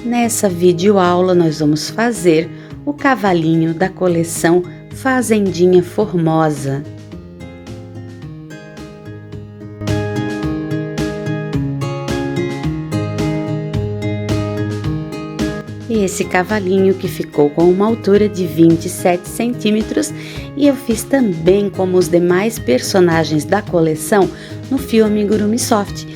Nessa videoaula nós vamos fazer o cavalinho da coleção Fazendinha Formosa. Esse cavalinho que ficou com uma altura de 27 centímetros e eu fiz também como os demais personagens da coleção no fio Amigurumi Soft.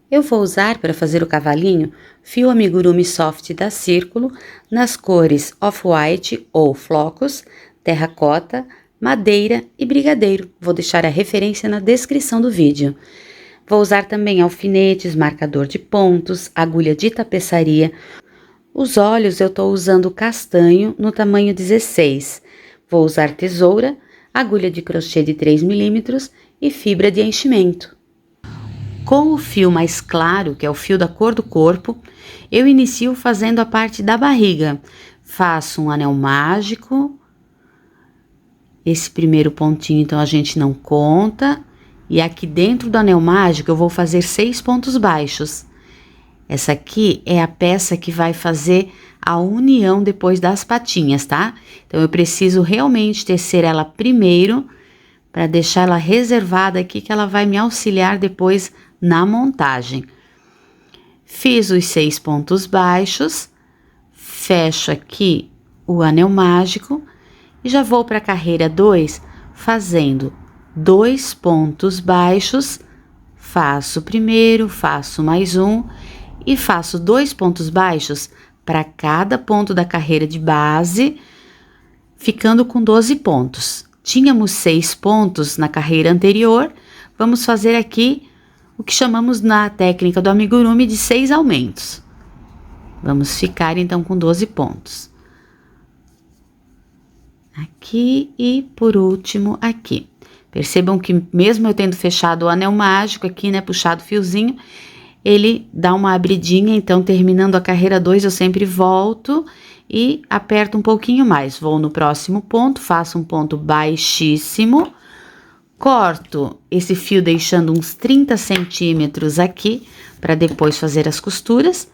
Eu vou usar para fazer o cavalinho fio Amigurumi Soft da Círculo nas cores Off-White ou Flocos, Terracota, Madeira e Brigadeiro. Vou deixar a referência na descrição do vídeo. Vou usar também alfinetes, marcador de pontos, agulha de tapeçaria. Os olhos eu estou usando castanho no tamanho 16. Vou usar tesoura, agulha de crochê de 3 milímetros e fibra de enchimento. Com o fio mais claro, que é o fio da cor do corpo, eu inicio fazendo a parte da barriga. Faço um anel mágico. Esse primeiro pontinho, então, a gente não conta. E aqui dentro do anel mágico, eu vou fazer 6 pontos baixos. Essa aqui é a peça que vai fazer a união depois das patinhas, tá? Então, eu preciso realmente tecer ela primeiro, para deixar ela reservada aqui, que ela vai me auxiliar depois na montagem. Fiz os 6 pontos baixos, fecho aqui o anel mágico e já vou para a carreira 2 fazendo 2 pontos baixos, faço o primeiro, faço mais um e faço 2 pontos baixos para cada ponto da carreira de base, ficando com 12 pontos. Tínhamos 6 pontos na carreira anterior, vamos fazer aqui o que chamamos na técnica do amigurumi de 6 aumentos. Vamos ficar então com 12 pontos. Aqui e por último aqui. Percebam que mesmo eu tendo fechado o anel mágico aqui, né, puxado o fiozinho, ele dá uma abridinha, então terminando a carreira 2 eu sempre volto e aperto um pouquinho mais. Vou no próximo ponto, faço um ponto baixíssimo. Corto esse fio deixando uns 30 centímetros aqui, para depois fazer as costuras,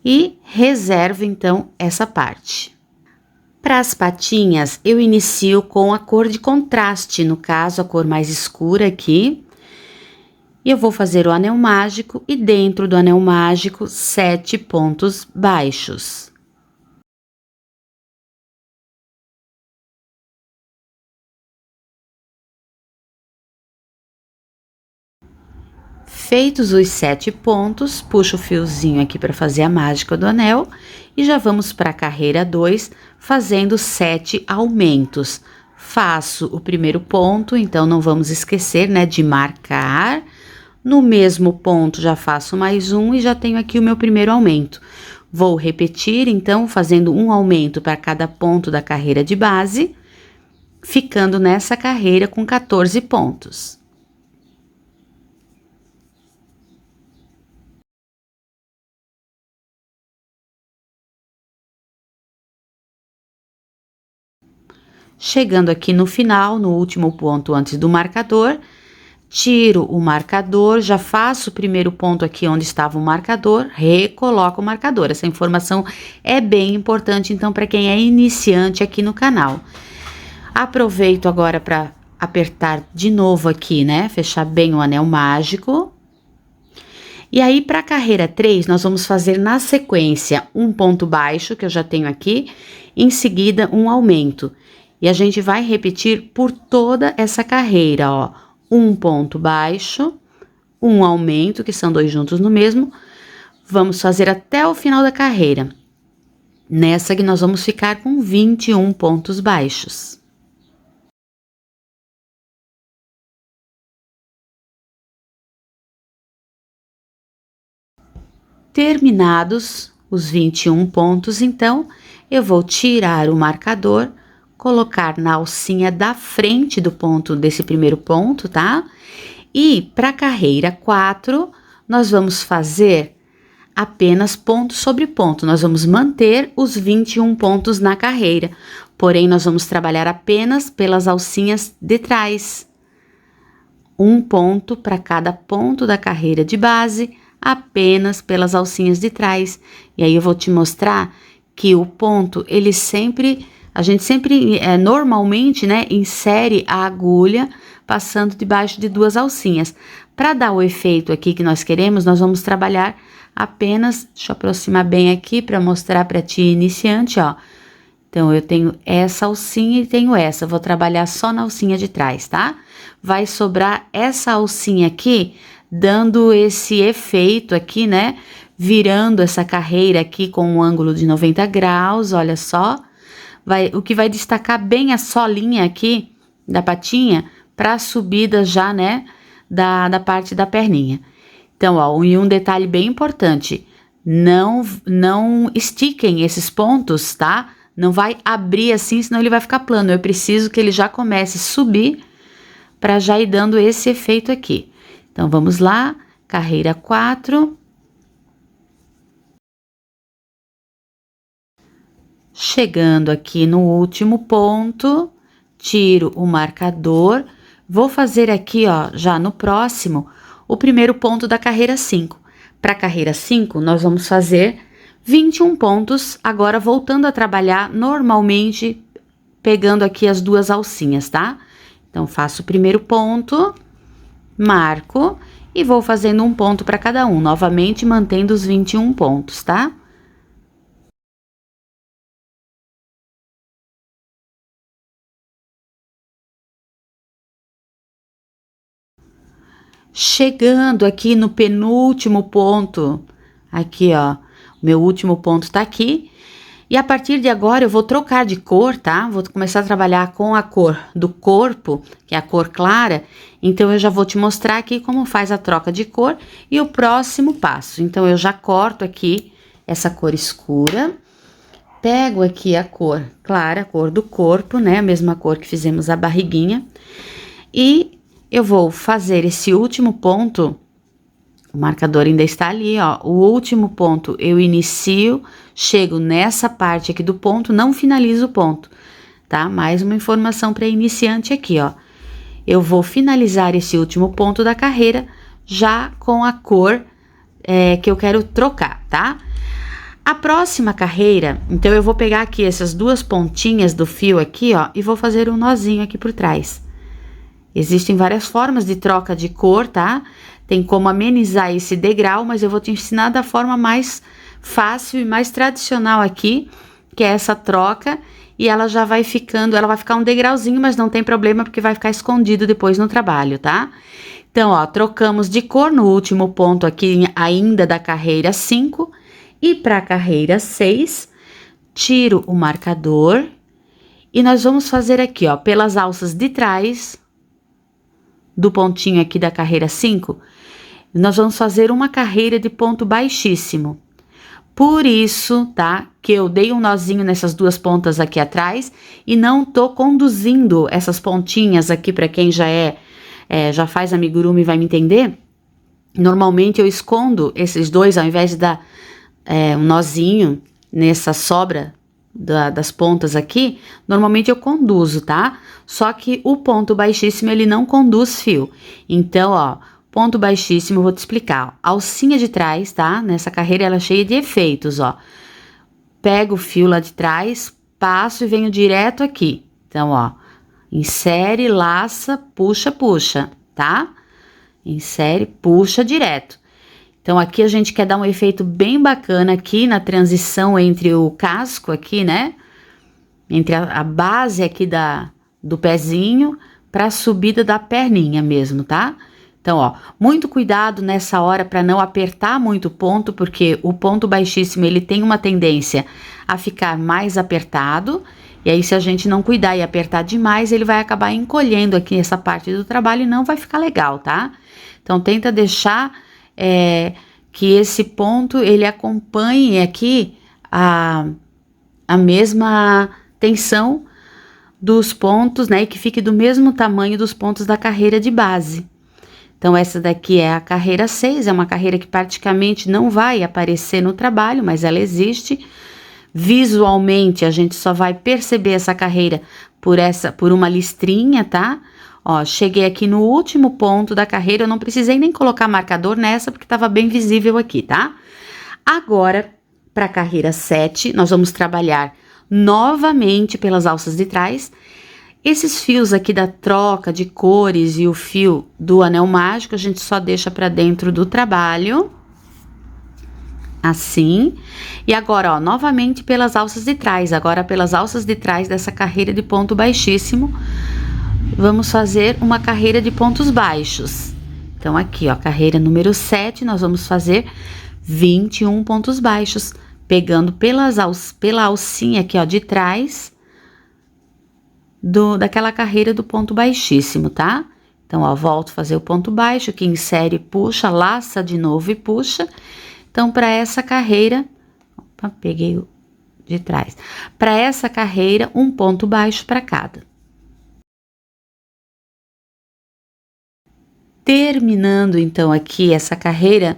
e reservo então essa parte. Para as patinhas, eu inicio com a cor de contraste, no caso a cor mais escura aqui. E eu vou fazer o anel mágico e dentro do anel mágico 7 pontos baixos. Feitos os 7 pontos, puxo o fiozinho aqui para fazer a mágica do anel e já vamos para a carreira 2, fazendo 7 aumentos. Faço o primeiro ponto, então não vamos esquecer, né, de marcar. No mesmo ponto já faço mais um e já tenho aqui o meu primeiro aumento. Vou repetir, então, fazendo um aumento para cada ponto da carreira de base, ficando nessa carreira com 14 pontos. Chegando aqui no final, no último ponto antes do marcador, tiro o marcador, já faço o primeiro ponto aqui onde estava o marcador, recoloco o marcador. Essa informação é bem importante, então, para quem é iniciante aqui no canal. Aproveito agora para apertar de novo aqui, né? Fechar bem o anel mágico. E aí, para a carreira 3, nós vamos fazer na sequência um ponto baixo, que eu já tenho aqui, em seguida um aumento. E a gente vai repetir por toda essa carreira, ó. Um ponto baixo, um aumento, que são 2 juntos no mesmo. Vamos fazer até o final da carreira. Nessa que nós vamos ficar com 21 pontos baixos. Terminados os 21 pontos, então, eu vou tirar o marcador, colocar na alcinha da frente do ponto desse primeiro ponto, tá? E para a carreira 4, nós vamos fazer apenas ponto sobre ponto. Nós vamos manter os 21 pontos na carreira, porém nós vamos trabalhar apenas pelas alcinhas de trás. Um ponto para cada ponto da carreira de base, apenas pelas alcinhas de trás. E aí eu vou te mostrar que o ponto, a gente sempre, normalmente, né, insere a agulha passando debaixo de 2 alcinhas. Para dar o efeito aqui que nós queremos, nós vamos trabalhar apenas, deixa eu aproximar bem aqui para mostrar para ti iniciante, ó. Então, eu tenho essa alcinha e tenho essa, vou trabalhar só na alcinha de trás, tá? Vai sobrar essa alcinha aqui, dando esse efeito aqui, né? Virando essa carreira aqui com um ângulo de 90 graus, olha só. O que vai destacar bem a solinha aqui da patinha para a subida já, né? Da parte da perninha. Então, ó, e um detalhe bem importante, não estiquem esses pontos, tá? Não vai abrir assim, senão ele vai ficar plano. Eu preciso que ele já comece a subir para já ir dando esse efeito aqui. Então, vamos lá, carreira 4. Chegando aqui no último ponto, tiro o marcador. Vou fazer aqui, ó, já no próximo, o primeiro ponto da carreira 5. Para a carreira 5, nós vamos fazer 21 pontos, agora voltando a trabalhar normalmente, pegando aqui as 2 alcinhas, tá? Então, faço o primeiro ponto, marco e vou fazendo um ponto para cada um, novamente mantendo os 21 pontos, tá? Chegando aqui no penúltimo ponto, aqui ó, meu último ponto tá aqui. E a partir de agora eu vou trocar de cor, tá? Vou começar a trabalhar com a cor do corpo, que é a cor clara. Então, eu já vou te mostrar aqui como faz a troca de cor e o próximo passo. Então, eu já corto aqui essa cor escura. Pego aqui a cor clara, a cor do corpo, né? A mesma cor que fizemos a barriguinha. E eu vou fazer esse último ponto, o marcador ainda está ali, ó. O último ponto eu inicio, chego nessa parte aqui do ponto, não finalizo o ponto, tá? Mais uma informação para iniciante aqui, ó. Eu vou finalizar esse último ponto da carreira já com a cor que eu quero trocar, tá? A próxima carreira, então eu vou pegar aqui essas 2 pontinhas do fio aqui, ó, e vou fazer um nozinho aqui por trás. Existem várias formas de troca de cor, tá? Tem como amenizar esse degrau, mas eu vou te ensinar da forma mais fácil e mais tradicional aqui, que é essa troca, e ela já vai ficando, ela vai ficar um degrauzinho, mas não tem problema, porque vai ficar escondido depois no trabalho, tá? Então, ó, trocamos de cor no último ponto aqui ainda da carreira 5, e para a carreira 6, tiro o marcador, e nós vamos fazer aqui, ó, pelas alças de trás do pontinho aqui da carreira 5, nós vamos fazer uma carreira de ponto baixíssimo. Por isso, tá, que eu dei um nozinho nessas 2 pontas aqui atrás e não tô conduzindo essas pontinhas aqui, para quem já faz amigurumi vai me entender. Normalmente eu escondo esses 2, ao invés de dar um nozinho nessa sobra das pontas aqui, normalmente eu conduzo, tá? Só que o ponto baixíssimo, ele não conduz fio. Então, ó, ponto baixíssimo, eu vou te explicar. Ó, alcinha de trás, tá? Nessa carreira ela é cheia de efeitos, ó. Pego o fio lá de trás, passo e venho direto aqui. Então, ó, insere, laça, puxa, puxa, tá? Insere, puxa direto. Então, aqui a gente quer dar um efeito bem bacana aqui na transição entre o casco aqui, né? Entre a base aqui do pezinho para a subida da perninha mesmo, tá? Então, ó, muito cuidado nessa hora para não apertar muito o ponto, porque o ponto baixíssimo, ele tem uma tendência a ficar mais apertado, e aí se a gente não cuidar e apertar demais, ele vai acabar encolhendo aqui essa parte do trabalho e não vai ficar legal, tá? Então, tenta deixar que esse ponto, ele acompanhe aqui a mesma tensão dos pontos, né, e que fique do mesmo tamanho dos pontos da carreira de base. Então, essa daqui é a carreira 6, é uma carreira que praticamente não vai aparecer no trabalho, mas ela existe. Visualmente, a gente só vai perceber essa carreira por uma listrinha, tá? Ó, cheguei aqui no último ponto da carreira, eu não precisei nem colocar marcador nessa, porque tava bem visível aqui, tá? Agora, para a carreira 7, nós vamos trabalhar novamente pelas alças de trás. Esses fios aqui da troca de cores e o fio do anel mágico, a gente só deixa para dentro do trabalho. Assim. E agora, ó, novamente pelas alças de trás. Agora, pelas alças de trás dessa carreira de ponto baixíssimo, vamos fazer uma carreira de pontos baixos. Então, aqui, ó, carreira número 7, nós vamos fazer 21 pontos baixos, pegando pela alcinha aqui, ó, de trás daquela carreira do ponto baixíssimo, tá? Então, ó, volto a fazer o ponto baixo, que insere, puxa, laça de novo e puxa. Então, para essa carreira, opa, peguei o de trás. Para essa carreira, um ponto baixo para cada. Terminando, então, aqui essa carreira,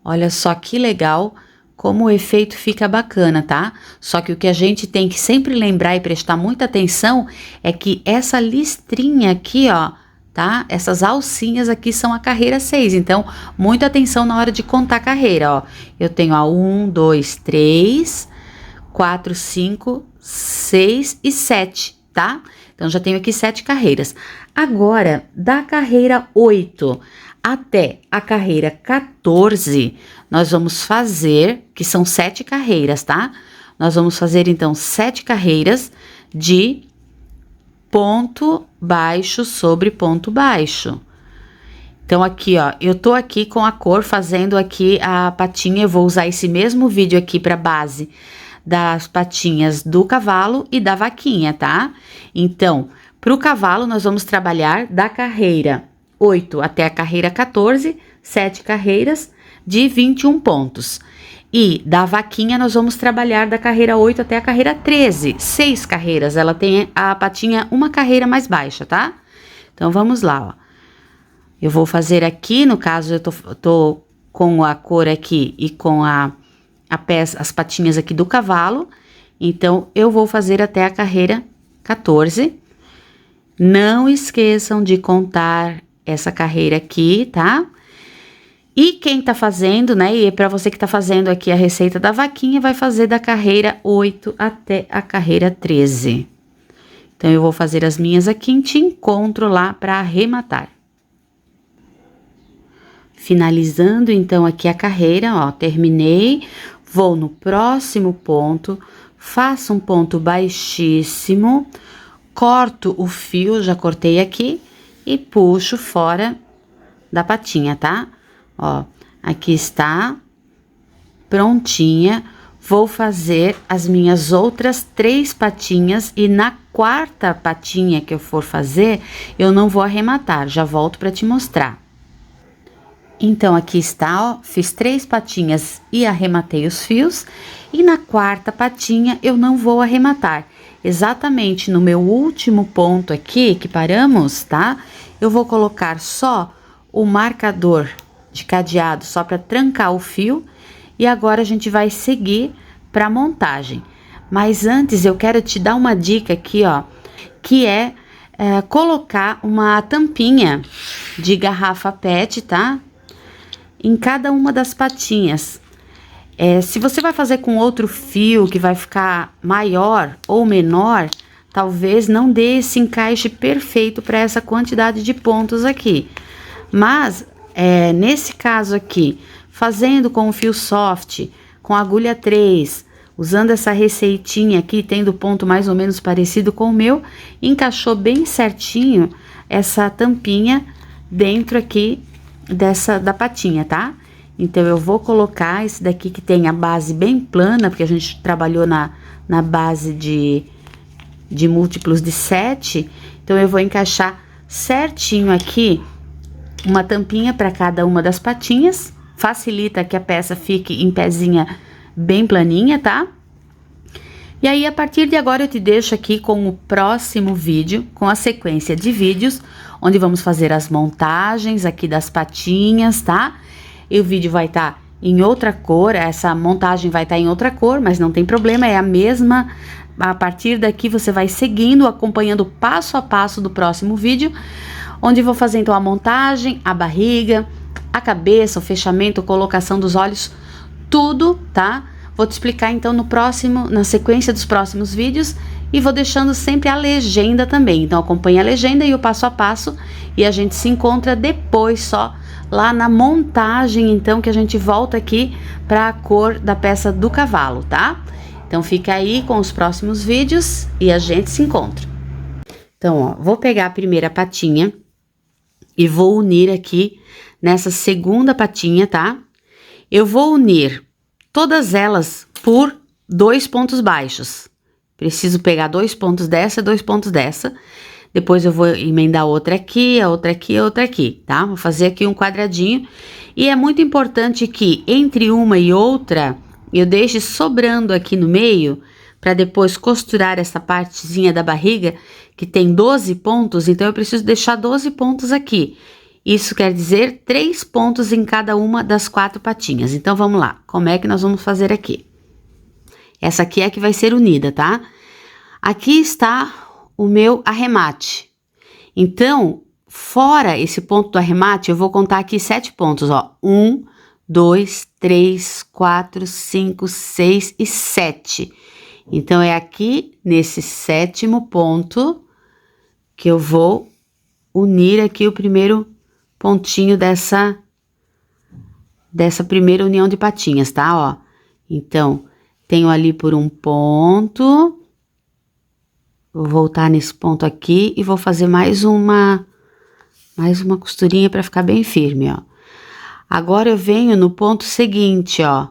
olha só que legal como o efeito fica bacana, tá? Só que o que a gente tem que sempre lembrar e prestar muita atenção é que essa listrinha aqui, ó, tá? Essas alcinhas aqui são a carreira 6, então, muita atenção na hora de contar a carreira, ó. Eu tenho a 1, 2, 3, 4, 5, 6 e 7, tá? Então, já tenho aqui 7 carreiras. Agora, da carreira 8 até a carreira 14, nós vamos fazer, que são 7 carreiras, tá? Nós vamos fazer, então, 7 carreiras de ponto baixo sobre ponto baixo. Então, aqui, ó, eu tô aqui com a cor fazendo aqui a patinha, eu vou usar esse mesmo vídeo aqui para base das patinhas do cavalo e da vaquinha, tá? Então, pro cavalo, nós vamos trabalhar da carreira 8 até a carreira 14, 7 carreiras de 21 pontos. E da vaquinha, nós vamos trabalhar da carreira 8 até a carreira 13, 6 carreiras. Ela tem a patinha uma carreira mais baixa, tá? Então, vamos lá, ó. Eu vou fazer aqui, no caso, eu tô com a cor aqui e com as patinhas aqui do cavalo. Então, eu vou fazer até a carreira 14. Não esqueçam de contar essa carreira aqui, tá? E quem tá fazendo, né? E para você que tá fazendo aqui a receita da vaquinha, vai fazer da carreira 8 até a carreira 13. Então, eu vou fazer as minhas aqui e te encontro lá para arrematar. Finalizando, então, aqui a carreira, ó, terminei. Vou no próximo ponto, faço um ponto baixíssimo, corto o fio, já cortei aqui, e puxo fora da patinha, tá? Ó, aqui está, prontinha. Vou fazer as minhas outras 3 patinhas e na 4ª patinha que eu for fazer, eu não vou arrematar, já volto para te mostrar. Então, aqui está, ó, fiz 3 patinhas e arrematei os fios. E na 4ª patinha, eu não vou arrematar. Exatamente no meu último ponto aqui, que paramos, tá? Eu vou colocar só o marcador de cadeado, só para trancar o fio. E agora, a gente vai seguir para a montagem. Mas antes, eu quero te dar uma dica aqui, ó, que é colocar uma tampinha de garrafa PET, tá? Em cada uma das patinhas. Se você vai fazer com outro fio que vai ficar maior ou menor, talvez não dê esse encaixe perfeito para essa quantidade de pontos aqui. Mas, nesse caso aqui, fazendo com o fio soft, com agulha 3, usando essa receitinha aqui, tendo ponto mais ou menos parecido com o meu, encaixou bem certinho essa tampinha dentro aqui da patinha, tá? Então, eu vou colocar esse daqui que tem a base bem plana, porque a gente trabalhou na base de múltiplos de 7. Então, eu vou encaixar certinho aqui uma tampinha para cada uma das patinhas. Facilita que a peça fique em pezinha bem planinha, tá? E aí, a partir de agora, eu te deixo aqui com o próximo vídeo, com a sequência de vídeos, onde vamos fazer as montagens aqui das patinhas, tá? E o vídeo vai estar em outra cor, essa montagem vai estar em outra cor, mas não tem problema, é a mesma a partir daqui você vai seguindo, acompanhando passo a passo do próximo vídeo, onde vou fazer então a montagem, a barriga, a cabeça, o fechamento, a colocação dos olhos, tudo, tá? Vou te explicar então na sequência dos próximos vídeos, e vou deixando sempre a legenda também. Então acompanha a legenda e o passo a passo, e a gente se encontra depois só lá na montagem, então, que a gente volta aqui para a cor da peça do cavalo, tá? Então fica aí com os próximos vídeos e a gente se encontra. Então, ó, vou pegar a primeira patinha e vou unir aqui nessa segunda patinha, tá? Eu vou unir todas elas por 2 pontos baixos. Preciso pegar 2 pontos dessa e 2 pontos dessa. Depois eu vou emendar outra aqui, a outra aqui, a outra aqui, tá? Vou fazer aqui um quadradinho. E é muito importante que entre uma e outra eu deixe sobrando aqui no meio, para depois costurar essa partezinha da barriga, que tem 12 pontos, então eu preciso deixar 12 pontos aqui. Isso quer dizer 3 pontos em cada uma das 4 patinhas. Então, vamos lá. Como é que nós vamos fazer aqui? Essa aqui é a que vai ser unida, tá? Aqui está o meu arremate. Então, fora esse ponto do arremate, eu vou contar aqui 7 pontos, ó. 1, 2, 3, 4, 5, 6 e 7. Então, é aqui, nesse 7º ponto, que eu vou unir aqui o primeiro pontinho dessa primeira união de patinhas, tá? Ó, então, tenho ali por um ponto, vou voltar nesse ponto aqui e vou fazer mais uma costurinha para ficar bem firme, ó. Agora eu venho no ponto seguinte, ó.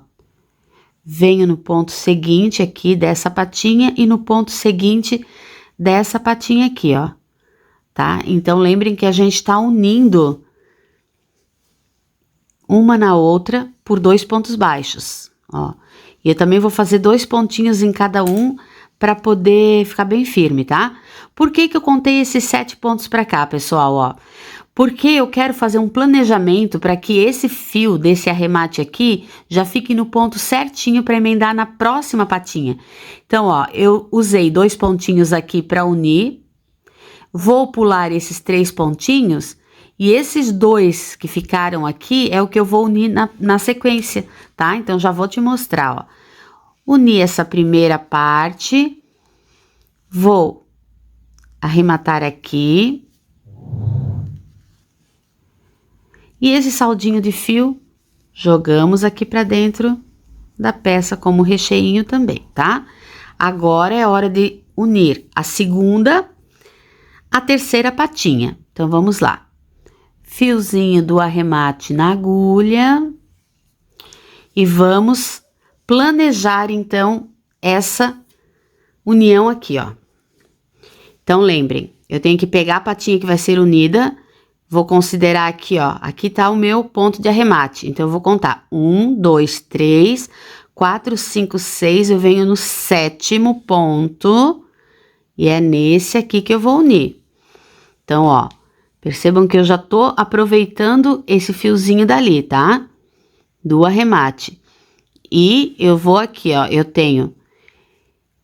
Venho no ponto seguinte aqui dessa patinha e no ponto seguinte dessa patinha aqui, ó. Tá? Então, lembrem que a gente tá unindo uma na outra por 2 pontos baixos, ó. E eu também vou fazer 2 pontinhos em cada um para poder ficar bem firme, tá? Por que que eu contei esses 7 pontos para cá, pessoal, ó? Porque eu quero fazer um planejamento para que esse fio desse arremate aqui já fique no ponto certinho para emendar na próxima patinha. Então, ó, eu usei 2 pontinhos aqui para unir, vou pular esses 3 pontinhos, e esses 2 que ficaram aqui é o que eu vou unir na sequência, tá? Então, já vou te mostrar, ó. Unir essa primeira parte, vou arrematar aqui. E esse saldinho de fio, jogamos aqui pra dentro da peça como recheinho também, tá? Agora é hora de unir a segunda, a terceira patinha. Então, vamos lá. Fiozinho do arremate na agulha. E vamos planejar, então, essa união aqui, ó. Então, lembrem, eu tenho que pegar a patinha que vai ser unida, vou considerar aqui, ó, aqui tá o meu ponto de arremate. Então, eu vou contar 1, 2, 3, 4, 5, 6, eu venho no 7º ponto, e é nesse aqui que eu vou unir. Então, ó, percebam que eu já tô aproveitando esse fiozinho dali, tá? Do arremate. E eu vou aqui, ó, eu tenho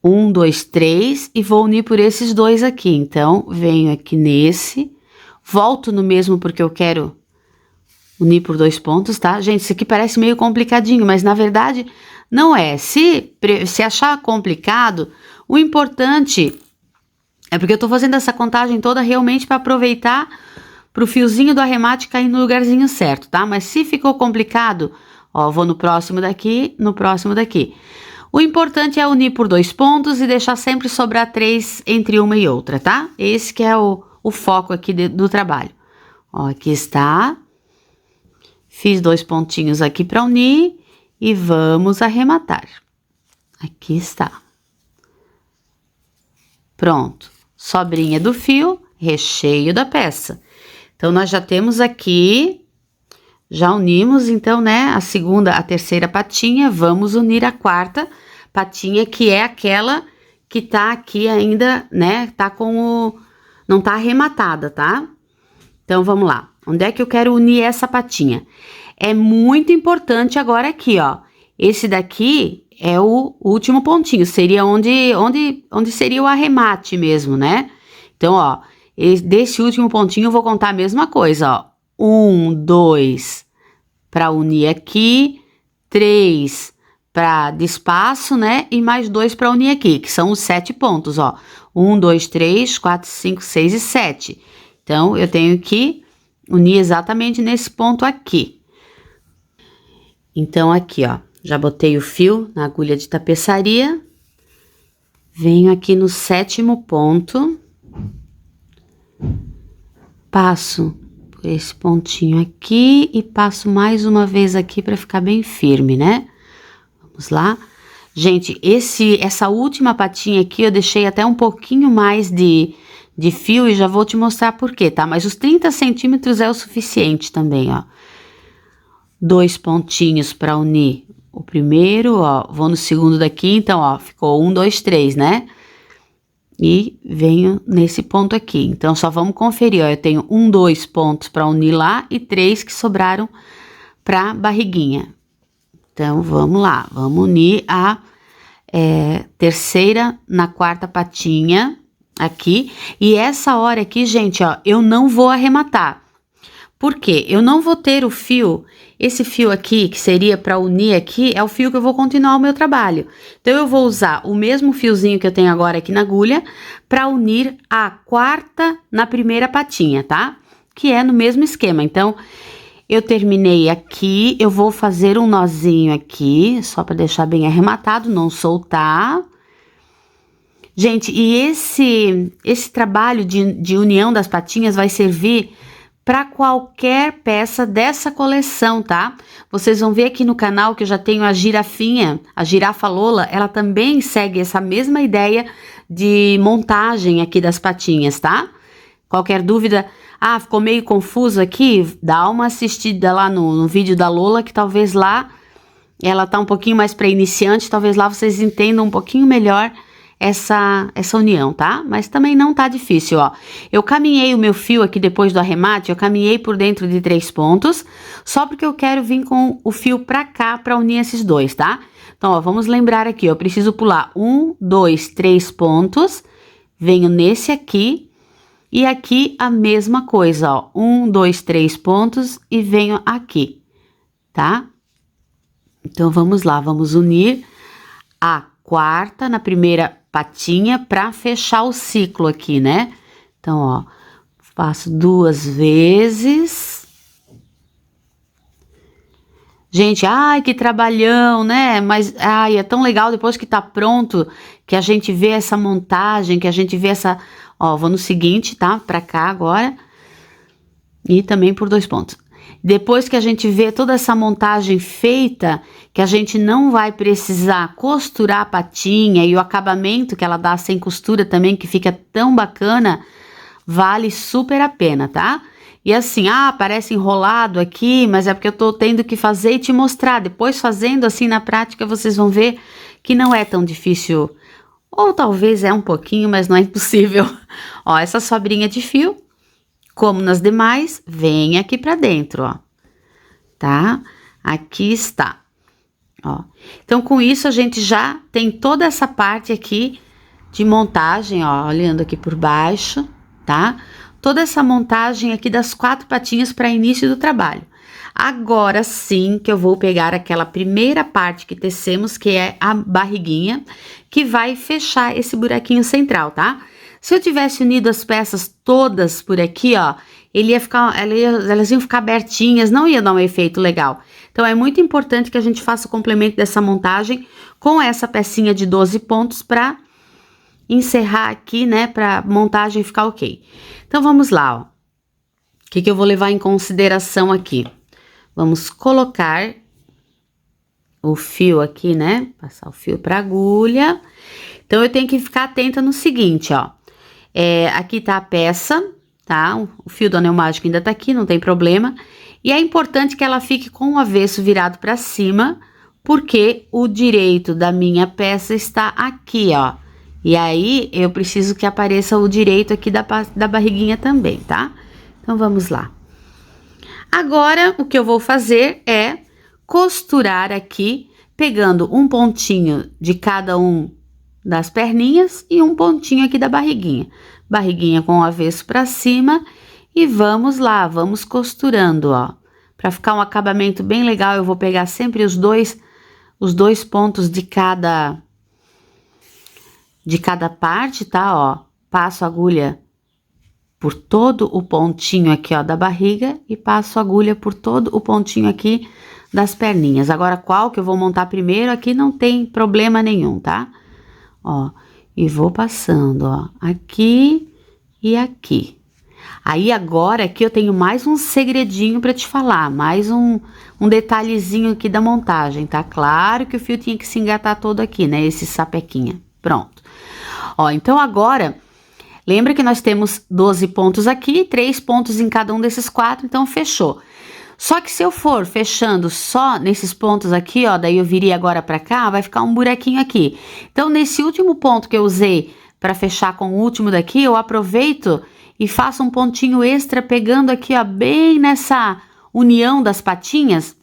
1, 2, 3 e vou unir por esses 2 aqui. Então, venho aqui nesse, volto no mesmo porque eu quero unir por 2 pontos, tá? Gente, isso aqui parece meio complicadinho, mas na verdade não é. Se achar complicado, o importante é porque eu tô fazendo essa contagem toda realmente para aproveitar pro fiozinho do arremate cair no lugarzinho certo, tá? Mas se ficou complicado, ó, vou no próximo daqui, no próximo daqui. O importante é unir por 2 pontos e deixar sempre sobrar 3 entre uma e outra, tá? Esse que é o foco aqui do trabalho. Ó, aqui está. Fiz 2 pontinhos aqui para unir e vamos arrematar. Aqui está. Pronto. Sobrinha do fio, recheio da peça. Então, nós já temos aqui, já unimos, então, né, a segunda, a terceira patinha, vamos unir a quarta patinha, que é aquela que tá aqui ainda, né, tá não tá arrematada, tá? Então, vamos lá. Onde é que eu quero unir essa patinha? É muito importante agora aqui, ó. Esse daqui é o último pontinho, seria onde seria o arremate mesmo, né? Então, ó, desse último pontinho eu vou contar a mesma coisa, ó. 1, 2 para unir aqui, 3 para de espaço, né? E mais 2 para unir aqui, que são os 7 pontos, ó. 1, 2, 3, 4, 5, 6 e 7. Então, eu tenho que unir exatamente nesse ponto aqui. Então, aqui, ó, já botei o fio na agulha de tapeçaria. Venho aqui no 7º ponto. Passo por esse pontinho aqui e passo mais uma vez aqui para ficar bem firme, né? Vamos lá. Gente, essa última patinha aqui eu deixei até um pouquinho mais de fio e já vou te mostrar por quê, tá? Mas os 30 centímetros é o suficiente também, ó. 2 pontinhos para unir o primeiro, ó. Vou no segundo daqui, então, ó, ficou 1, 2, 3, né? E venho nesse ponto aqui. Então, só vamos conferir, ó. Eu tenho 1, 2 pontos para unir lá e 3 que sobraram para barriguinha. Então, vamos lá. Vamos unir a terceira na quarta patinha aqui. E essa hora aqui, gente, ó, eu não vou arrematar. Por quê? Eu não vou ter o fio, esse fio aqui, que seria para unir aqui, é o fio que eu vou continuar o meu trabalho. Então, eu vou usar o mesmo fiozinho que eu tenho agora aqui na agulha, para unir a quarta na primeira patinha, tá? Que é no mesmo esquema. Então, eu terminei aqui, eu vou fazer um nozinho aqui, só para deixar bem arrematado, não soltar. Gente, e esse trabalho de união das patinhas vai servir para qualquer peça dessa coleção, tá? Vocês vão ver aqui no canal que eu já tenho a girafinha, a girafa Lola, ela também segue essa mesma ideia de montagem aqui das patinhas, tá? Qualquer dúvida, ficou meio confuso aqui, dá uma assistida lá no vídeo da Lola, que talvez lá ela tá um pouquinho mais para iniciante, talvez lá vocês entendam um pouquinho melhor essa união, tá? Mas também não tá difícil, ó. Eu caminhei o meu fio aqui depois do arremate, eu caminhei por dentro de 3 pontos, só porque eu quero vir com o fio pra cá pra unir esses dois, tá? Então, ó, vamos lembrar aqui, ó, eu preciso pular 1, 2, 3 pontos, venho nesse aqui, e aqui a mesma coisa, ó, 1, 2, 3 pontos e venho aqui, tá? Então, vamos lá, vamos unir a quarta na primeira patinha para fechar o ciclo aqui, né? Então, ó, faço 2 vezes. Gente, ai, que trabalhão, né? Mas, ai, é tão legal depois que tá pronto, que a gente vê essa montagem, que a gente vê essa... Ó, vou no seguinte, tá? Pra cá agora. E também por 2 pontos. Depois que a gente vê toda essa montagem feita, que a gente não vai precisar costurar a patinha e o acabamento que ela dá sem costura também, que fica tão bacana, vale super a pena, tá? E assim, parece enrolado aqui, mas é porque eu tô tendo que fazer e te mostrar. Depois fazendo assim na prática, vocês vão ver que não é tão difícil. Ou talvez é um pouquinho, mas não é impossível. Ó, essa sobrinha de fio, como nas demais, vem aqui pra dentro, ó, tá? Aqui está, ó. Então, com isso, a gente já tem toda essa parte aqui de montagem, ó, olhando aqui por baixo, tá? Toda essa montagem aqui das 4 patinhas para início do trabalho. Agora sim que eu vou pegar aquela primeira parte que tecemos, que é a barriguinha, que vai fechar esse buraquinho central, tá? Se eu tivesse unido as peças todas por aqui, ó, elas iam ficar abertinhas, não ia dar um efeito legal. Então, é muito importante que a gente faça o complemento dessa montagem com essa pecinha de 12 pontos para encerrar aqui, né, pra montagem ficar ok. Então, vamos lá, ó. O que eu vou levar em consideração aqui? Vamos colocar o fio aqui, né, passar o fio pra agulha. Então, eu tenho que ficar atenta no seguinte, ó. Aqui tá a peça, tá? O fio do anel mágico ainda tá aqui, não tem problema. E é importante que ela fique com o avesso virado pra cima, porque o direito da minha peça está aqui, ó. E aí, eu preciso que apareça o direito aqui da barriguinha também, tá? Então, vamos lá. Agora, o que eu vou fazer é costurar aqui pegando um pontinho de cada um das perninhas e um pontinho aqui da barriguinha. Barriguinha com o avesso para cima e vamos lá, vamos costurando, ó. Para ficar um acabamento bem legal, eu vou pegar sempre os dois pontos de cada parte, tá, ó. Passo a agulha por todo o pontinho aqui, ó, da barriga e passo a agulha por todo o pontinho aqui das perninhas. Agora, qual que eu vou montar primeiro, aqui não tem problema nenhum, tá? Ó, e vou passando, ó, aqui e aqui. Aí, agora, aqui eu tenho mais um segredinho pra te falar, mais um detalhezinho aqui da montagem, tá? Claro que o fio tinha que se engatar todo aqui, né? Esse sapequinha. Pronto. Ó, então agora, lembra que nós temos 12 pontos aqui, 3 pontos em cada um desses 4, então fechou. Só que se eu for fechando só nesses pontos aqui, ó, daí eu viria agora pra cá, vai ficar um buraquinho aqui. Então, nesse último ponto que eu usei pra fechar com o último daqui, eu aproveito e faço um pontinho extra pegando aqui, ó, bem nessa união das patinhas,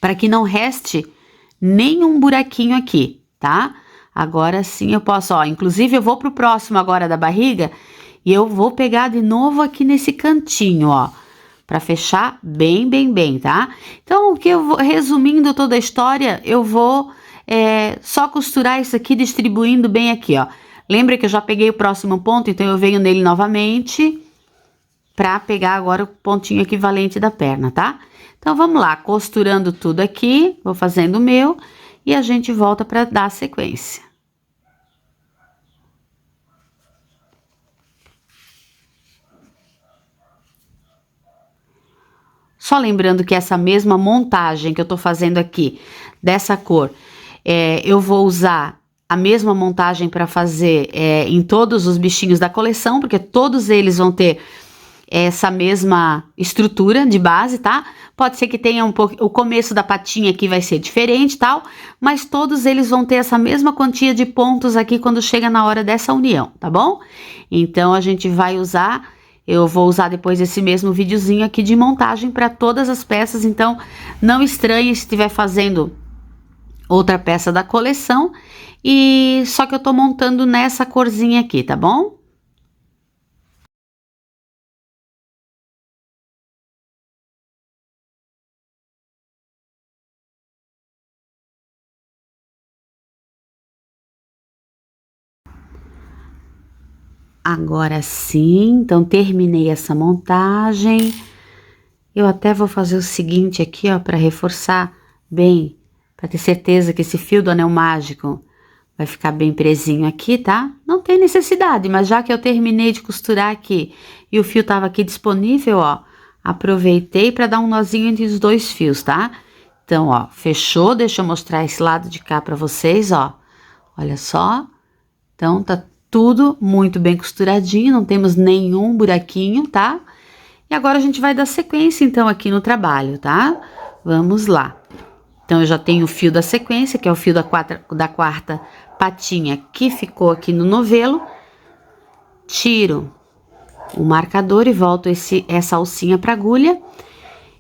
para que não reste nenhum buraquinho aqui, tá? Agora sim eu posso, ó, inclusive eu vou pro próximo agora da barriga e eu vou pegar de novo aqui nesse cantinho, ó, para fechar bem, tá? Então, o que eu vou, resumindo toda a história, eu vou só costurar isso aqui, distribuindo bem aqui, ó. Lembra que eu já peguei o próximo ponto, então eu venho nele novamente para pegar agora o pontinho equivalente da perna, tá? Então, vamos lá, costurando tudo aqui, vou fazendo o meu e a gente volta para dar a sequência. Só lembrando que essa mesma montagem que eu tô fazendo aqui, dessa cor, eu vou usar a mesma montagem para fazer em todos os bichinhos da coleção, porque todos eles vão ter essa mesma estrutura de base, tá? Pode ser que tenha um pouco, o começo da patinha aqui vai ser diferente, tal, mas todos eles vão ter essa mesma quantia de pontos aqui quando chega na hora dessa união, tá bom? Então, a gente vai usar, eu vou usar depois esse mesmo videozinho aqui de montagem para todas as peças, então não estranhe se estiver fazendo outra peça da coleção, e só que eu tô montando nessa corzinha aqui, tá bom? Agora sim, então terminei essa montagem. Eu até vou fazer o seguinte aqui, ó, para reforçar bem, para ter certeza que esse fio do anel mágico vai ficar bem presinho aqui, tá? Não tem necessidade, mas já que eu terminei de costurar aqui e o fio tava aqui disponível, ó, aproveitei para dar um nozinho entre os dois fios, tá? Então, ó, fechou, deixa eu mostrar esse lado de cá para vocês, ó. Olha só. Então, tá tudo muito bem costuradinho, não temos nenhum buraquinho, tá? E agora a gente vai dar sequência, então, aqui no trabalho, tá? Vamos lá. Então, eu já tenho o fio da sequência, que é o fio da quarta patinha que ficou aqui no novelo. Tiro o marcador e volto essa alcinha pra agulha.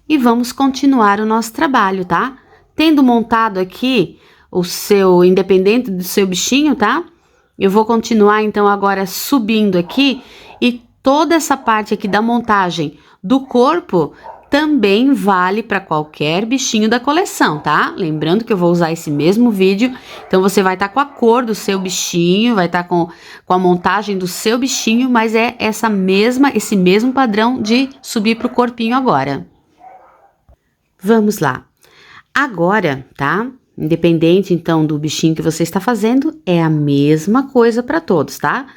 E vamos continuar o nosso trabalho, tá? Tendo montado aqui o seu, independente do seu bichinho, tá? Eu vou continuar, então, agora subindo aqui e toda essa parte aqui da montagem do corpo também vale para qualquer bichinho da coleção, tá? Lembrando que eu vou usar esse mesmo vídeo, então você vai estar com a cor do seu bichinho, vai estar com a montagem do seu bichinho, mas é esse mesmo padrão de subir pro corpinho agora. Vamos lá. Agora, tá? Independente, então, do bichinho que você está fazendo, é a mesma coisa para todos, tá?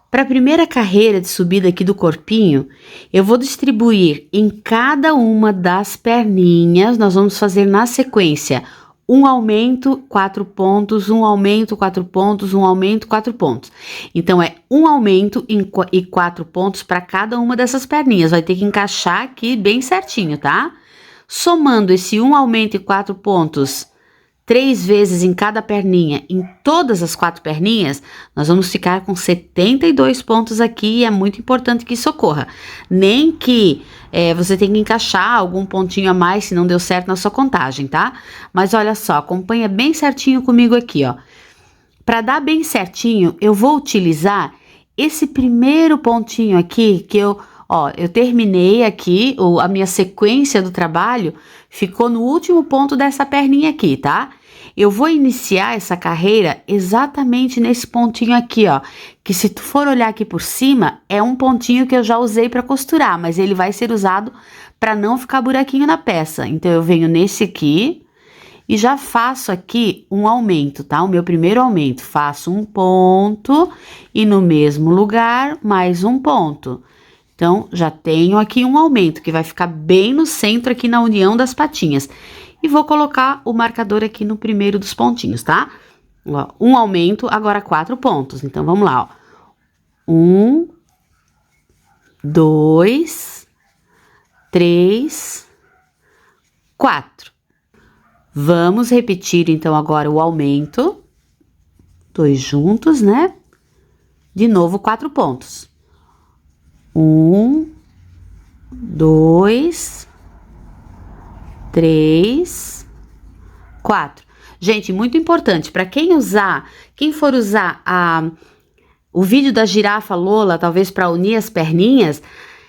Para a primeira carreira de subida aqui do corpinho, eu vou distribuir em cada uma das perninhas, nós vamos fazer na sequência um aumento, 4 pontos, um aumento, 4 pontos, um aumento, 4 pontos. Então, é um aumento e 4 pontos para cada uma dessas perninhas, vai ter que encaixar aqui bem certinho, tá? Somando esse um aumento e 4 pontos, 3 vezes em cada perninha, em todas as 4 perninhas, nós vamos ficar com 72 pontos aqui e é muito importante que isso ocorra. Nem que você tenha que encaixar algum pontinho a mais se não deu certo na sua contagem, tá? Mas olha só, acompanha bem certinho comigo aqui, ó. Para dar bem certinho, eu vou utilizar esse primeiro pontinho aqui que eu terminei aqui, a minha sequência do trabalho ficou no último ponto dessa perninha aqui, tá? Eu vou iniciar essa carreira exatamente nesse pontinho aqui, ó, que se tu for olhar aqui por cima, é um pontinho que eu já usei para costurar, mas ele vai ser usado para não ficar buraquinho na peça. Então, eu venho nesse aqui e já faço aqui um aumento, tá? O meu primeiro aumento, faço um ponto e no mesmo lugar, mais um ponto. Então, já tenho aqui um aumento que vai ficar bem no centro aqui na união das patinhas. E vou colocar o marcador aqui no primeiro dos pontinhos, tá? Ó, um aumento, agora 4 pontos. Então, vamos lá, ó. 1, 2, 3, 4. Vamos repetir, então, agora o aumento. 2 juntos, né? De novo, 4 pontos. 1, 2, 3, 4. Gente, muito importante, para quem for usar o vídeo da girafa Lola, talvez para unir as perninhas,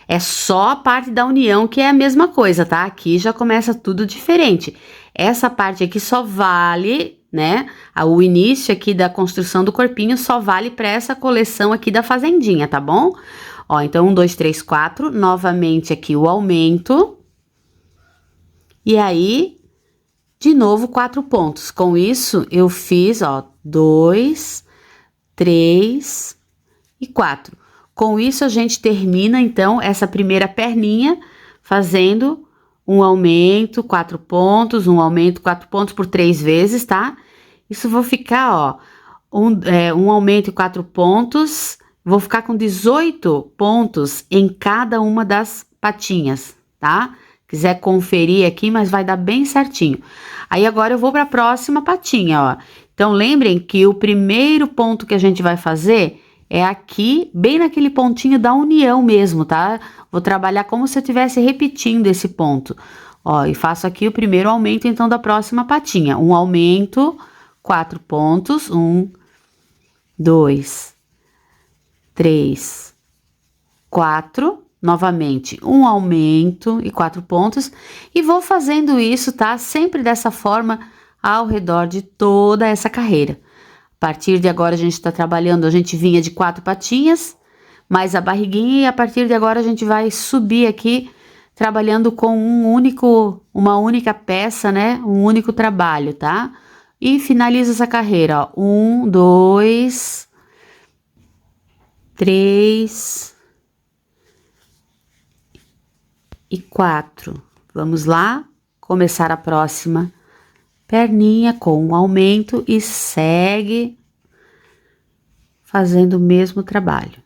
é só a parte da união que é a mesma coisa, tá? Aqui já começa tudo diferente. Essa parte aqui só vale, né? O início aqui da construção do corpinho só vale para essa coleção aqui da fazendinha, tá bom? Ó, então 1, 2, 3, 4, novamente aqui o aumento. E aí, de novo, 4 pontos. Com isso, eu fiz, ó, 2, 3 e 4. Com isso, a gente termina, então, essa primeira perninha fazendo um aumento, 4 pontos, um aumento, 4 pontos por 3 vezes, tá? Isso vou ficar, ó, um aumento e 4 pontos, vou ficar com 18 pontos em cada uma das patinhas, tá? Quiser conferir aqui, mas vai dar bem certinho. Aí, agora eu vou para a próxima patinha, ó. Então, lembrem que o primeiro ponto que a gente vai fazer é aqui, bem naquele pontinho da união mesmo, tá? Vou trabalhar como se eu estivesse repetindo esse ponto. Ó, e faço aqui o primeiro aumento, então, da próxima patinha. Um aumento, 4 pontos. 1, 2, 3, 4. Novamente, um aumento e 4 pontos. E vou fazendo isso, tá? Sempre dessa forma, ao redor de toda essa carreira. A partir de agora, a gente tá trabalhando, a gente vinha de 4 patinhas, mais a barriguinha, e a partir de agora, a gente vai subir aqui, trabalhando com uma única peça, né? Um único trabalho, tá? E finaliza essa carreira, ó. 1, 2, 3... e 4. Vamos lá, começar a próxima perninha com um aumento e segue fazendo o mesmo trabalho.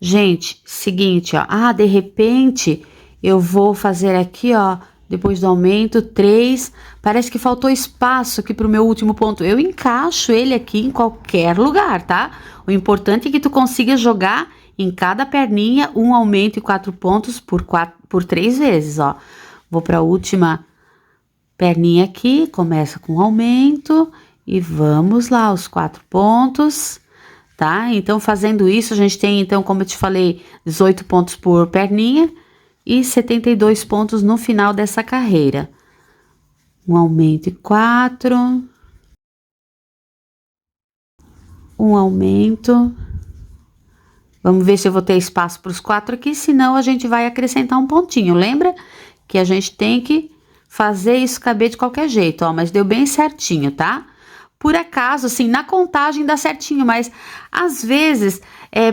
Gente, seguinte, ó, de repente eu vou fazer aqui, ó, depois do aumento, 3, parece que faltou espaço aqui pro meu último ponto. Eu encaixo ele aqui em qualquer lugar, tá? O importante é que tu consiga jogar em cada perninha um aumento e 4 pontos por 3 vezes, ó. Vou pra última perninha aqui, começa com aumento e vamos lá, os 4 pontos, tá? Então, fazendo isso, a gente tem, então, como eu te falei, 18 pontos por perninha e 72 pontos no final dessa carreira. Um aumento e 4. Um aumento. Vamos ver se eu vou ter espaço para os 4 aqui, senão a gente vai acrescentar um pontinho. Lembra que a gente tem que fazer isso caber de qualquer jeito, ó, mas deu bem certinho, tá? Por acaso, assim, na contagem dá certinho, mas às vezes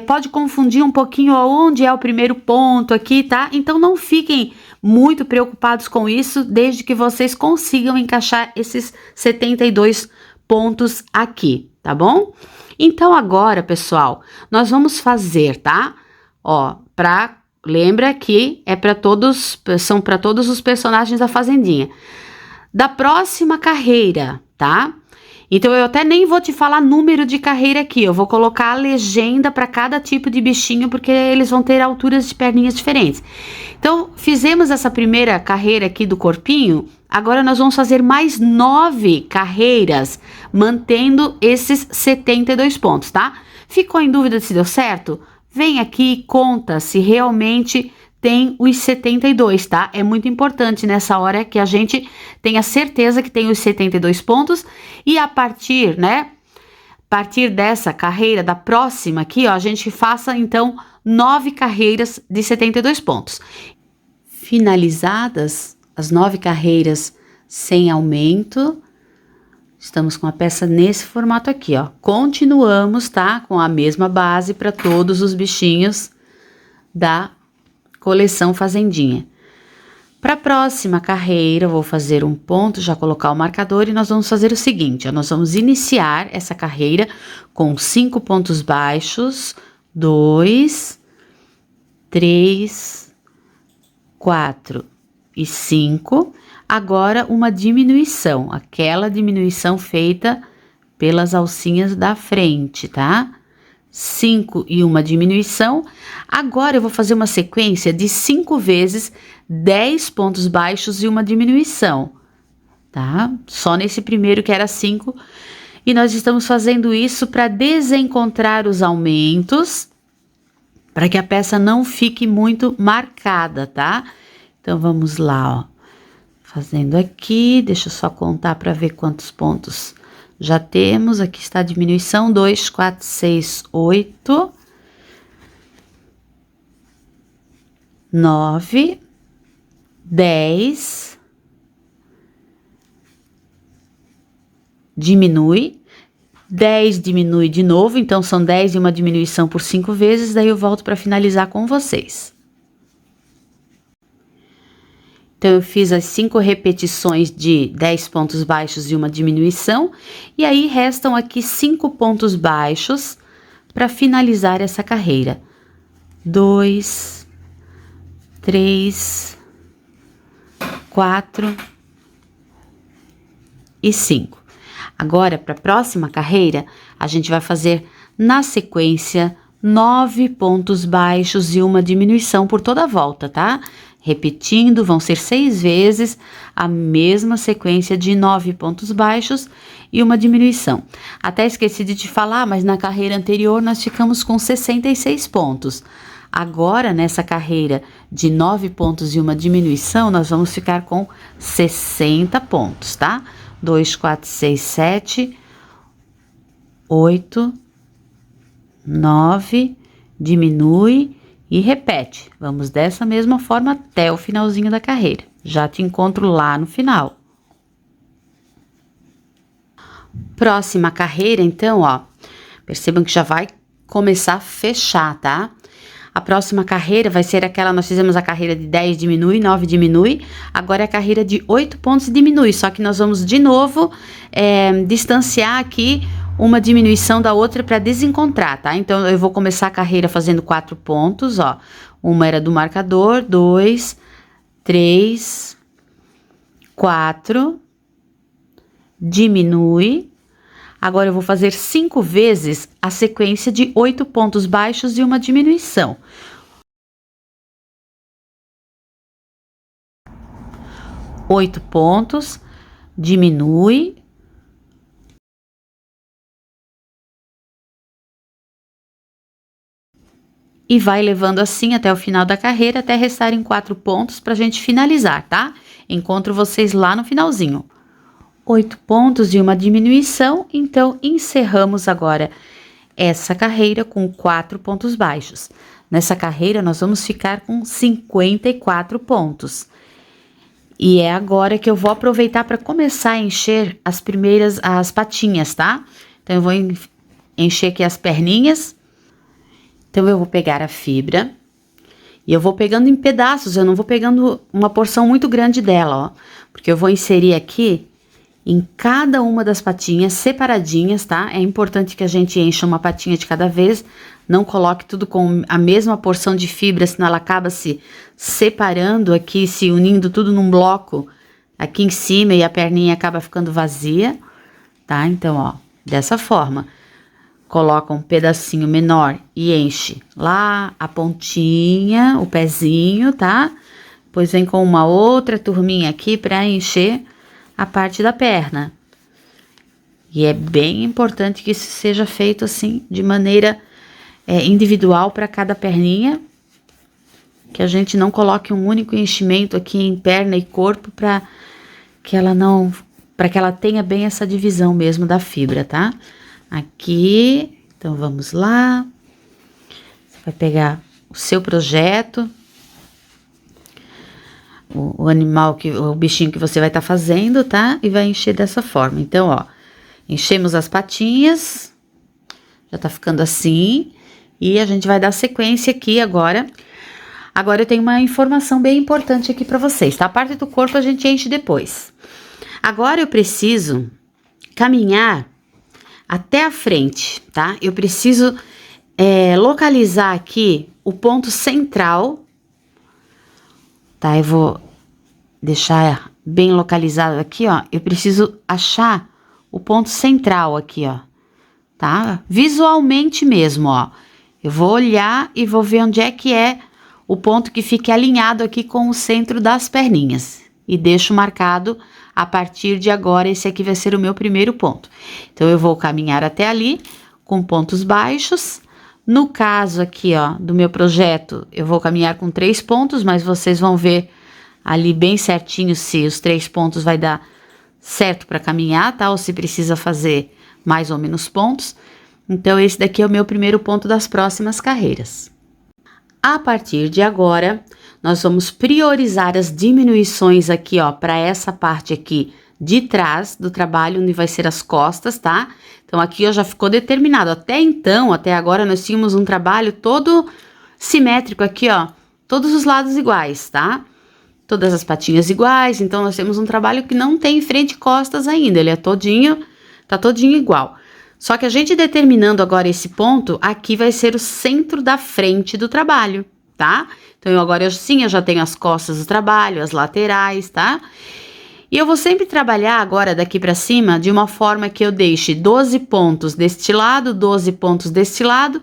pode confundir um pouquinho onde é o primeiro ponto aqui, tá? Então não fiquem muito preocupados com isso, desde que vocês consigam encaixar esses 72 pontos aqui, tá bom? Então agora, pessoal, nós vamos fazer, tá? Ó, pra Lembra que são para todos os personagens da Fazendinha. Da próxima carreira, tá? Então, eu até nem vou te falar número de carreira aqui, eu vou colocar a legenda para cada tipo de bichinho, porque eles vão ter alturas de perninhas diferentes. Então, fizemos essa primeira carreira aqui do corpinho, agora nós vamos fazer mais 9 carreiras, mantendo esses 72 pontos, tá? Ficou em dúvida se deu certo? Vem aqui e conta se realmente tem os 72, tá? É muito importante nessa hora que a gente tenha certeza que tem os 72 pontos e a partir, né? A partir dessa carreira, da próxima aqui, ó, a gente faça então 9 carreiras de 72 pontos. Finalizadas as 9 carreiras sem aumento, estamos com a peça nesse formato aqui, ó. Continuamos, tá? Com a mesma base para todos os bichinhos da coleção Fazendinha. Para a próxima carreira, eu vou fazer um ponto, já colocar o marcador e nós vamos fazer o seguinte, ó, nós vamos iniciar essa carreira com 5 pontos baixos, 2, 3, 4 e 5. Agora, uma diminuição, aquela diminuição feita pelas alcinhas da frente, tá? 5 e uma diminuição. Agora, eu vou fazer uma sequência de 5 vezes 10 pontos baixos e uma diminuição, tá? Só nesse primeiro que era 5. E nós estamos fazendo isso para desencontrar os aumentos, para que a peça não fique muito marcada, tá? Então, vamos lá, ó. Fazendo aqui, deixa eu só contar para ver quantos pontos já temos. Aqui está a diminuição, 2, 4, 6, 8, 9, 10, diminui, 10 diminui de novo, então são 10 e uma diminuição por 5 vezes, daí eu volto para finalizar com vocês. Então, eu fiz as 5 repetições de 10 pontos baixos e uma diminuição, e aí restam aqui 5 pontos baixos para finalizar essa carreira. 2, 3, 4 e 5. Agora, para a próxima carreira, a gente vai fazer na sequência 9 pontos baixos e uma diminuição por toda a volta, tá? Repetindo, vão ser 6 vezes a mesma sequência de 9 pontos baixos e uma diminuição. Até esqueci de te falar, mas na carreira anterior nós ficamos com 66 pontos. Agora, nessa carreira de 9 pontos e uma diminuição, nós vamos ficar com 60 pontos, tá? 2, 4, 6, 7, 8, 9, diminui e repete. Vamos dessa mesma forma até o finalzinho da carreira. Já te encontro lá no final. Próxima carreira, então, ó, percebam que já vai começar a fechar, tá? A próxima carreira vai ser aquela, nós fizemos a carreira de 10 diminui, 9 diminui, agora é a carreira de 8 pontos diminui, só que nós vamos de novo distanciar aqui uma diminuição da outra para desencontrar, tá? Então, eu vou começar a carreira fazendo 4 pontos, ó. Uma era do marcador, 2, 3, 4, diminui. Agora, eu vou fazer 5 vezes a sequência de 8 pontos baixos e uma diminuição. Oito pontos, diminui. E vai levando assim até o final da carreira, até restarem 4 pontos pra gente finalizar, tá? Encontro vocês lá no finalzinho. 8 pontos e uma diminuição, então encerramos agora essa carreira com 4 pontos baixos. Nessa carreira, nós vamos ficar com 54 pontos. E é agora que eu vou aproveitar para começar a encher as patinhas, tá? Então, eu vou encher aqui as perninhas. Então, eu vou pegar a fibra e eu vou pegando em pedaços, eu não vou pegando uma porção muito grande dela, ó. Porque eu vou inserir aqui em cada uma das patinhas separadinhas, tá? É importante que a gente encha uma patinha de cada vez, não coloque tudo com a mesma porção de fibra, senão ela acaba se separando aqui, se unindo tudo num bloco aqui em cima e a perninha acaba ficando vazia, tá? Então, ó, dessa forma, coloca um pedacinho menor e enche lá a pontinha, o pezinho, tá? Depois vem com uma outra turminha aqui para encher a parte da perna. E é bem importante que isso seja feito assim, de maneira individual para cada perninha, que a gente não coloque um único enchimento aqui em perna e corpo para que ela tenha bem essa divisão mesmo da fibra, tá? Aqui, então vamos lá. Você vai pegar o seu projeto, o animal, o bichinho que você vai estar fazendo, tá? E vai encher dessa forma. Então, ó, enchemos as patinhas, já tá ficando assim, e a gente vai dar sequência aqui agora. Agora eu tenho uma informação bem importante aqui pra vocês, tá? A parte do corpo a gente enche depois. Agora eu preciso caminhar até a frente, tá? Eu preciso localizar aqui o ponto central, tá? Eu vou deixar bem localizado aqui, ó. Eu preciso achar o ponto central aqui, ó, tá? Visualmente mesmo, ó. Eu vou olhar e vou ver onde é que é o ponto que fique alinhado aqui com o centro das perninhas. E deixo marcado, a partir de agora, esse aqui vai ser o meu primeiro ponto. Então, eu vou caminhar até ali, com pontos baixos. No caso aqui, ó, do meu projeto, eu vou caminhar com 3 pontos, mas vocês vão ver ali bem certinho se os 3 pontos vai dar certo para caminhar, tá? Ou se precisa fazer mais ou menos pontos. Então, esse daqui é o meu primeiro ponto das próximas carreiras. A partir de agora, nós vamos priorizar as diminuições aqui, ó, para essa parte aqui de trás do trabalho, onde vai ser as costas, tá? Então, aqui, ó, já ficou determinado. Até então, até agora, nós tínhamos um trabalho todo simétrico aqui, ó, todos os lados iguais, tá? Todas as patinhas iguais, então nós temos um trabalho que não tem frente e costas ainda, ele é todinho, tá todinho igual. Só que a gente determinando agora esse ponto, aqui vai ser o centro da frente do trabalho, tá? Então, eu já tenho as costas do trabalho, as laterais, tá? E eu vou sempre trabalhar agora daqui pra cima de uma forma que eu deixe 12 pontos deste lado, 12 pontos deste lado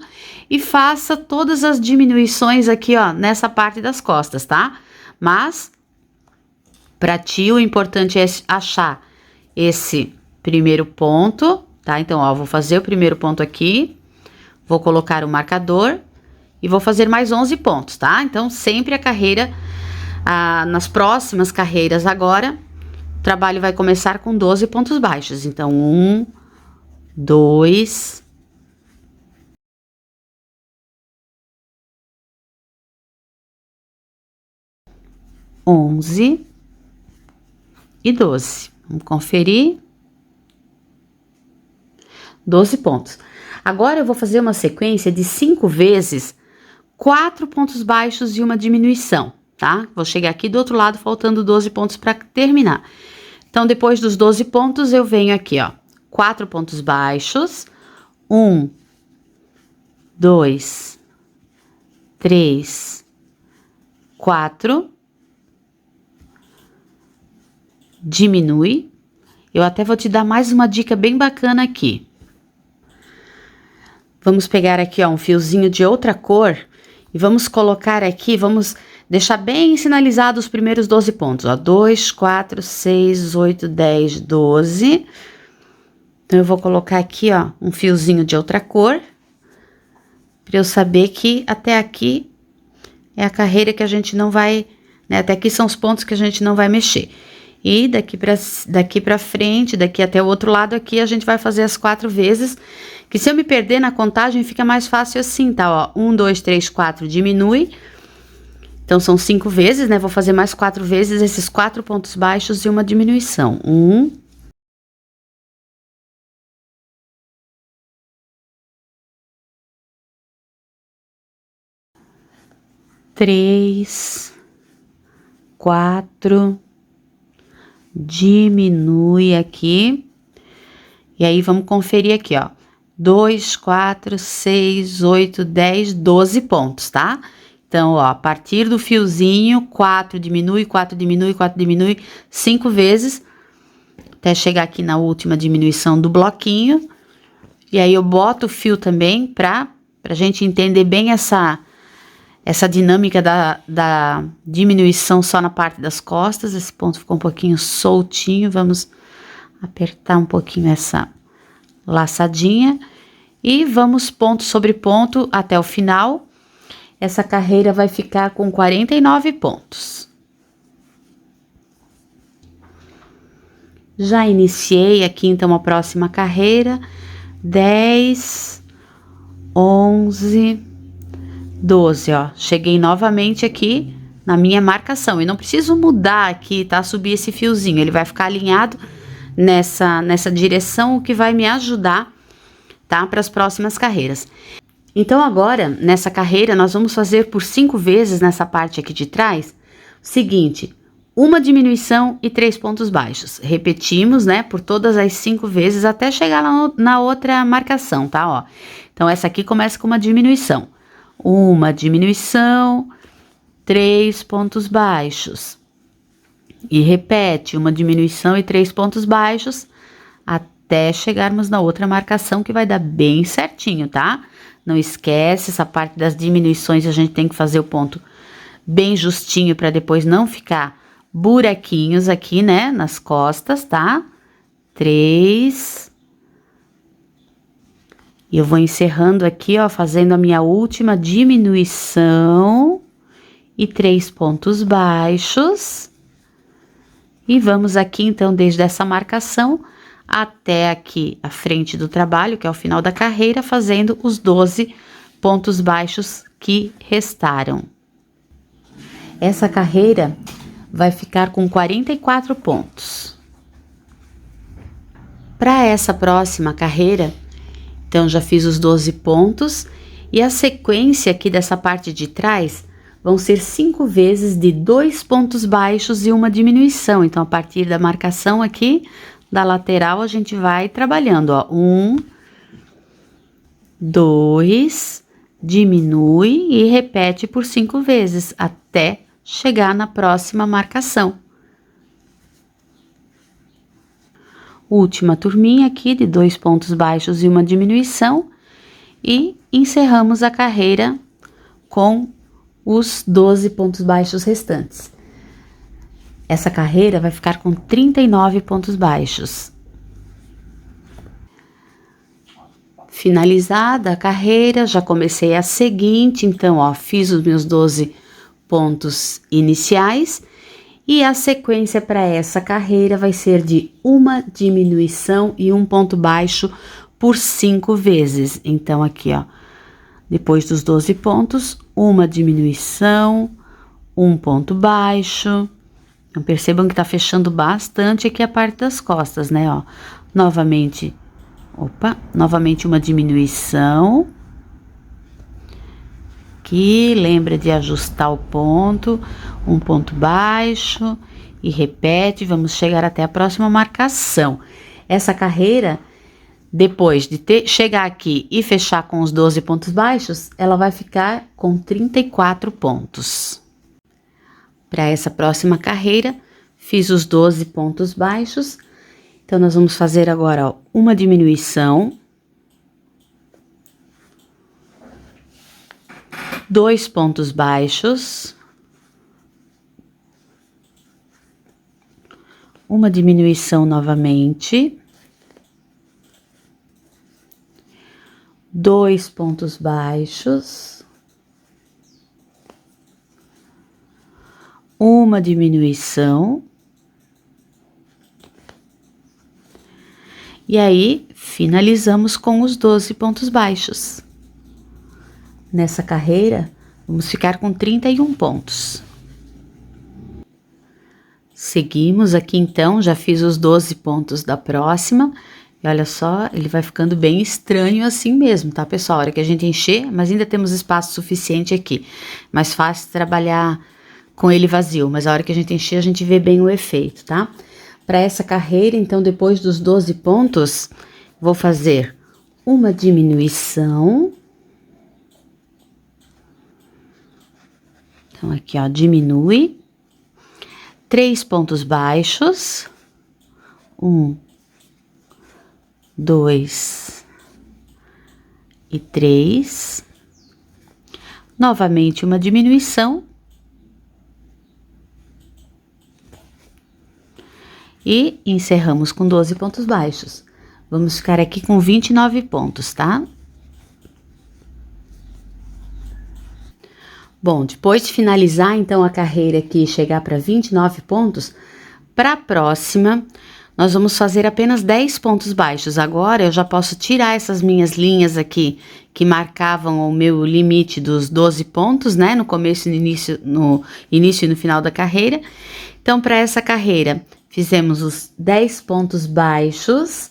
e faça todas as diminuições aqui, ó, nessa parte das costas, tá? Mas, pra ti, o importante é achar esse primeiro ponto, tá? Então, ó, vou fazer o primeiro ponto aqui, vou colocar o marcador e vou fazer mais 11 pontos, tá? Então, sempre a carreira, nas próximas carreiras agora, o trabalho vai começar com 12 pontos baixos. Então, 1, 2, 11 e 12. Vamos conferir. 12 pontos. Agora, eu vou fazer uma sequência de 5 vezes 4 pontos baixos e uma diminuição, tá? Vou chegar aqui do outro lado, faltando 12 pontos para terminar. Então, depois dos 12 pontos, eu venho aqui, ó, 4 pontos baixos, 1, 2, 3, 4, diminui. Eu até vou te dar mais uma dica bem bacana aqui. Vamos pegar aqui, ó, um fiozinho de outra cor e vamos colocar aqui, vamos deixar bem sinalizados os primeiros 12 pontos, ó, 2, 4, 6, 8, 10, 12. Então, eu vou colocar aqui, ó, um fiozinho de outra cor, para eu saber que até aqui é a carreira que a gente não vai, né, até aqui são os pontos que a gente não vai mexer. E daqui pra frente, daqui até o outro lado aqui, a gente vai fazer as 4 vezes, que se eu me perder na contagem, fica mais fácil assim, tá? Ó, 1, 2, 3, 4, diminui. Então, são 5 vezes, né? Vou fazer mais 4 vezes esses 4 pontos baixos e uma diminuição. 1, 3, 4, diminui aqui. E aí, vamos conferir aqui, ó. 2, 4, 6, 8, 10, 12 pontos, tá? Então, ó, a partir do fiozinho, 4 diminui, 4 diminui, 4 diminui, 5 vezes, até chegar aqui na última diminuição do bloquinho. E aí, eu boto o fio também pra gente entender bem essa dinâmica da diminuição só na parte das costas. Esse ponto ficou um pouquinho soltinho, vamos apertar um pouquinho essa laçadinha e vamos ponto sobre ponto até o final. Essa carreira vai ficar com 49 pontos. Já iniciei aqui, então, a próxima carreira. 10, 11, 12, ó. Cheguei novamente aqui na minha marcação. E não preciso mudar aqui, tá? Subir esse fiozinho, ele vai ficar alinhado nessa direção, o que vai me ajudar, tá? Para as próximas carreiras. Então, agora, nessa carreira, nós vamos fazer por 5 vezes nessa parte aqui de trás, o seguinte, uma diminuição e 3 pontos baixos. Repetimos, né, por todas as 5 vezes até chegar na outra marcação, tá, ó. Então, essa aqui começa com uma diminuição. Uma diminuição, 3 pontos baixos. E repete, uma diminuição e 3 pontos baixos, até chegarmos na outra marcação, que vai dar bem certinho, tá? Não esquece, essa parte das diminuições a gente tem que fazer o ponto bem justinho, para depois não ficar buraquinhos aqui, né, nas costas, tá? 3. E eu vou encerrando aqui, ó, fazendo a minha última diminuição e 3 pontos baixos. E vamos aqui, então, desde essa marcação até aqui a frente do trabalho, que é o final da carreira, fazendo os 12 pontos baixos que restaram. Essa carreira vai ficar com 44 pontos. Para essa próxima carreira, então, já fiz os 12 pontos e a sequência aqui dessa parte de trás vão ser 5 vezes de 2 pontos baixos e uma diminuição. Então, a partir da marcação aqui da lateral, a gente vai trabalhando, ó. 1, 2, diminui e repete por 5 vezes, até chegar na próxima marcação. Última turminha aqui de 2 pontos baixos e uma diminuição. E encerramos a carreira com os 12 pontos baixos restantes. Essa carreira vai ficar com 39 pontos baixos. Finalizada a carreira, já comecei a seguinte, então, ó, fiz os meus 12 pontos iniciais e a sequência para essa carreira vai ser de uma diminuição e um ponto baixo por 5 vezes. Então, aqui, ó, depois dos 12 pontos, uma diminuição, um ponto baixo. Então, percebam que tá fechando bastante aqui a parte das costas, né, ó. Novamente, novamente uma diminuição. Aqui, lembra de ajustar o ponto, um ponto baixo e repete, vamos chegar até a próxima marcação. Essa carreira, depois de chegar aqui e fechar com os 12 pontos baixos, ela vai ficar com 34 pontos. Para essa próxima carreira, fiz os 12 pontos baixos. Então, nós vamos fazer agora, ó, uma diminuição, 2 pontos baixos, uma diminuição novamente, 2 pontos baixos, uma diminuição, e aí finalizamos com os 12 pontos baixos. Nessa carreira, vamos ficar com 31 pontos. Seguimos aqui, então, já fiz os 12 pontos da próxima. E olha só, ele vai ficando bem estranho assim mesmo, tá, pessoal? A hora que a gente encher, mas ainda temos espaço suficiente aqui. Mais fácil trabalhar com ele vazio, mas a hora que a gente encher, a gente vê bem o efeito, tá? Para essa carreira, então, depois dos 12 pontos, vou fazer uma diminuição. Então, aqui, ó, diminui. 3 pontos baixos. 1, 2 e 3. Novamente, uma diminuição. E encerramos com 12 pontos baixos. Vamos ficar aqui com 29 pontos, tá? Bom, depois de finalizar, então, a carreira aqui e chegar para 29 pontos, para a próxima, nós vamos fazer apenas 10 pontos baixos. Agora, eu já posso tirar essas minhas linhas aqui, que marcavam o meu limite dos 12 pontos, né? No começo, no início e no final da carreira. Então, para essa carreira, fizemos os 10 pontos baixos.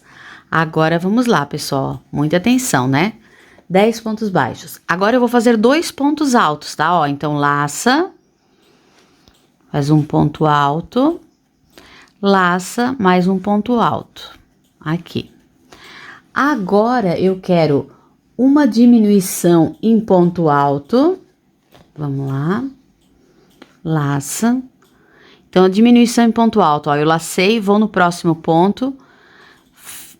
Agora, vamos lá, pessoal. Muita atenção, né? 10 pontos baixos. Agora, eu vou fazer 2 pontos altos, tá? Ó, então, laça. Faz um ponto alto. Laça, mais um ponto alto. Aqui. Agora, eu quero uma diminuição em ponto alto. Vamos lá. Laça. Então, a diminuição em ponto alto, ó, eu lacei, vou no próximo ponto,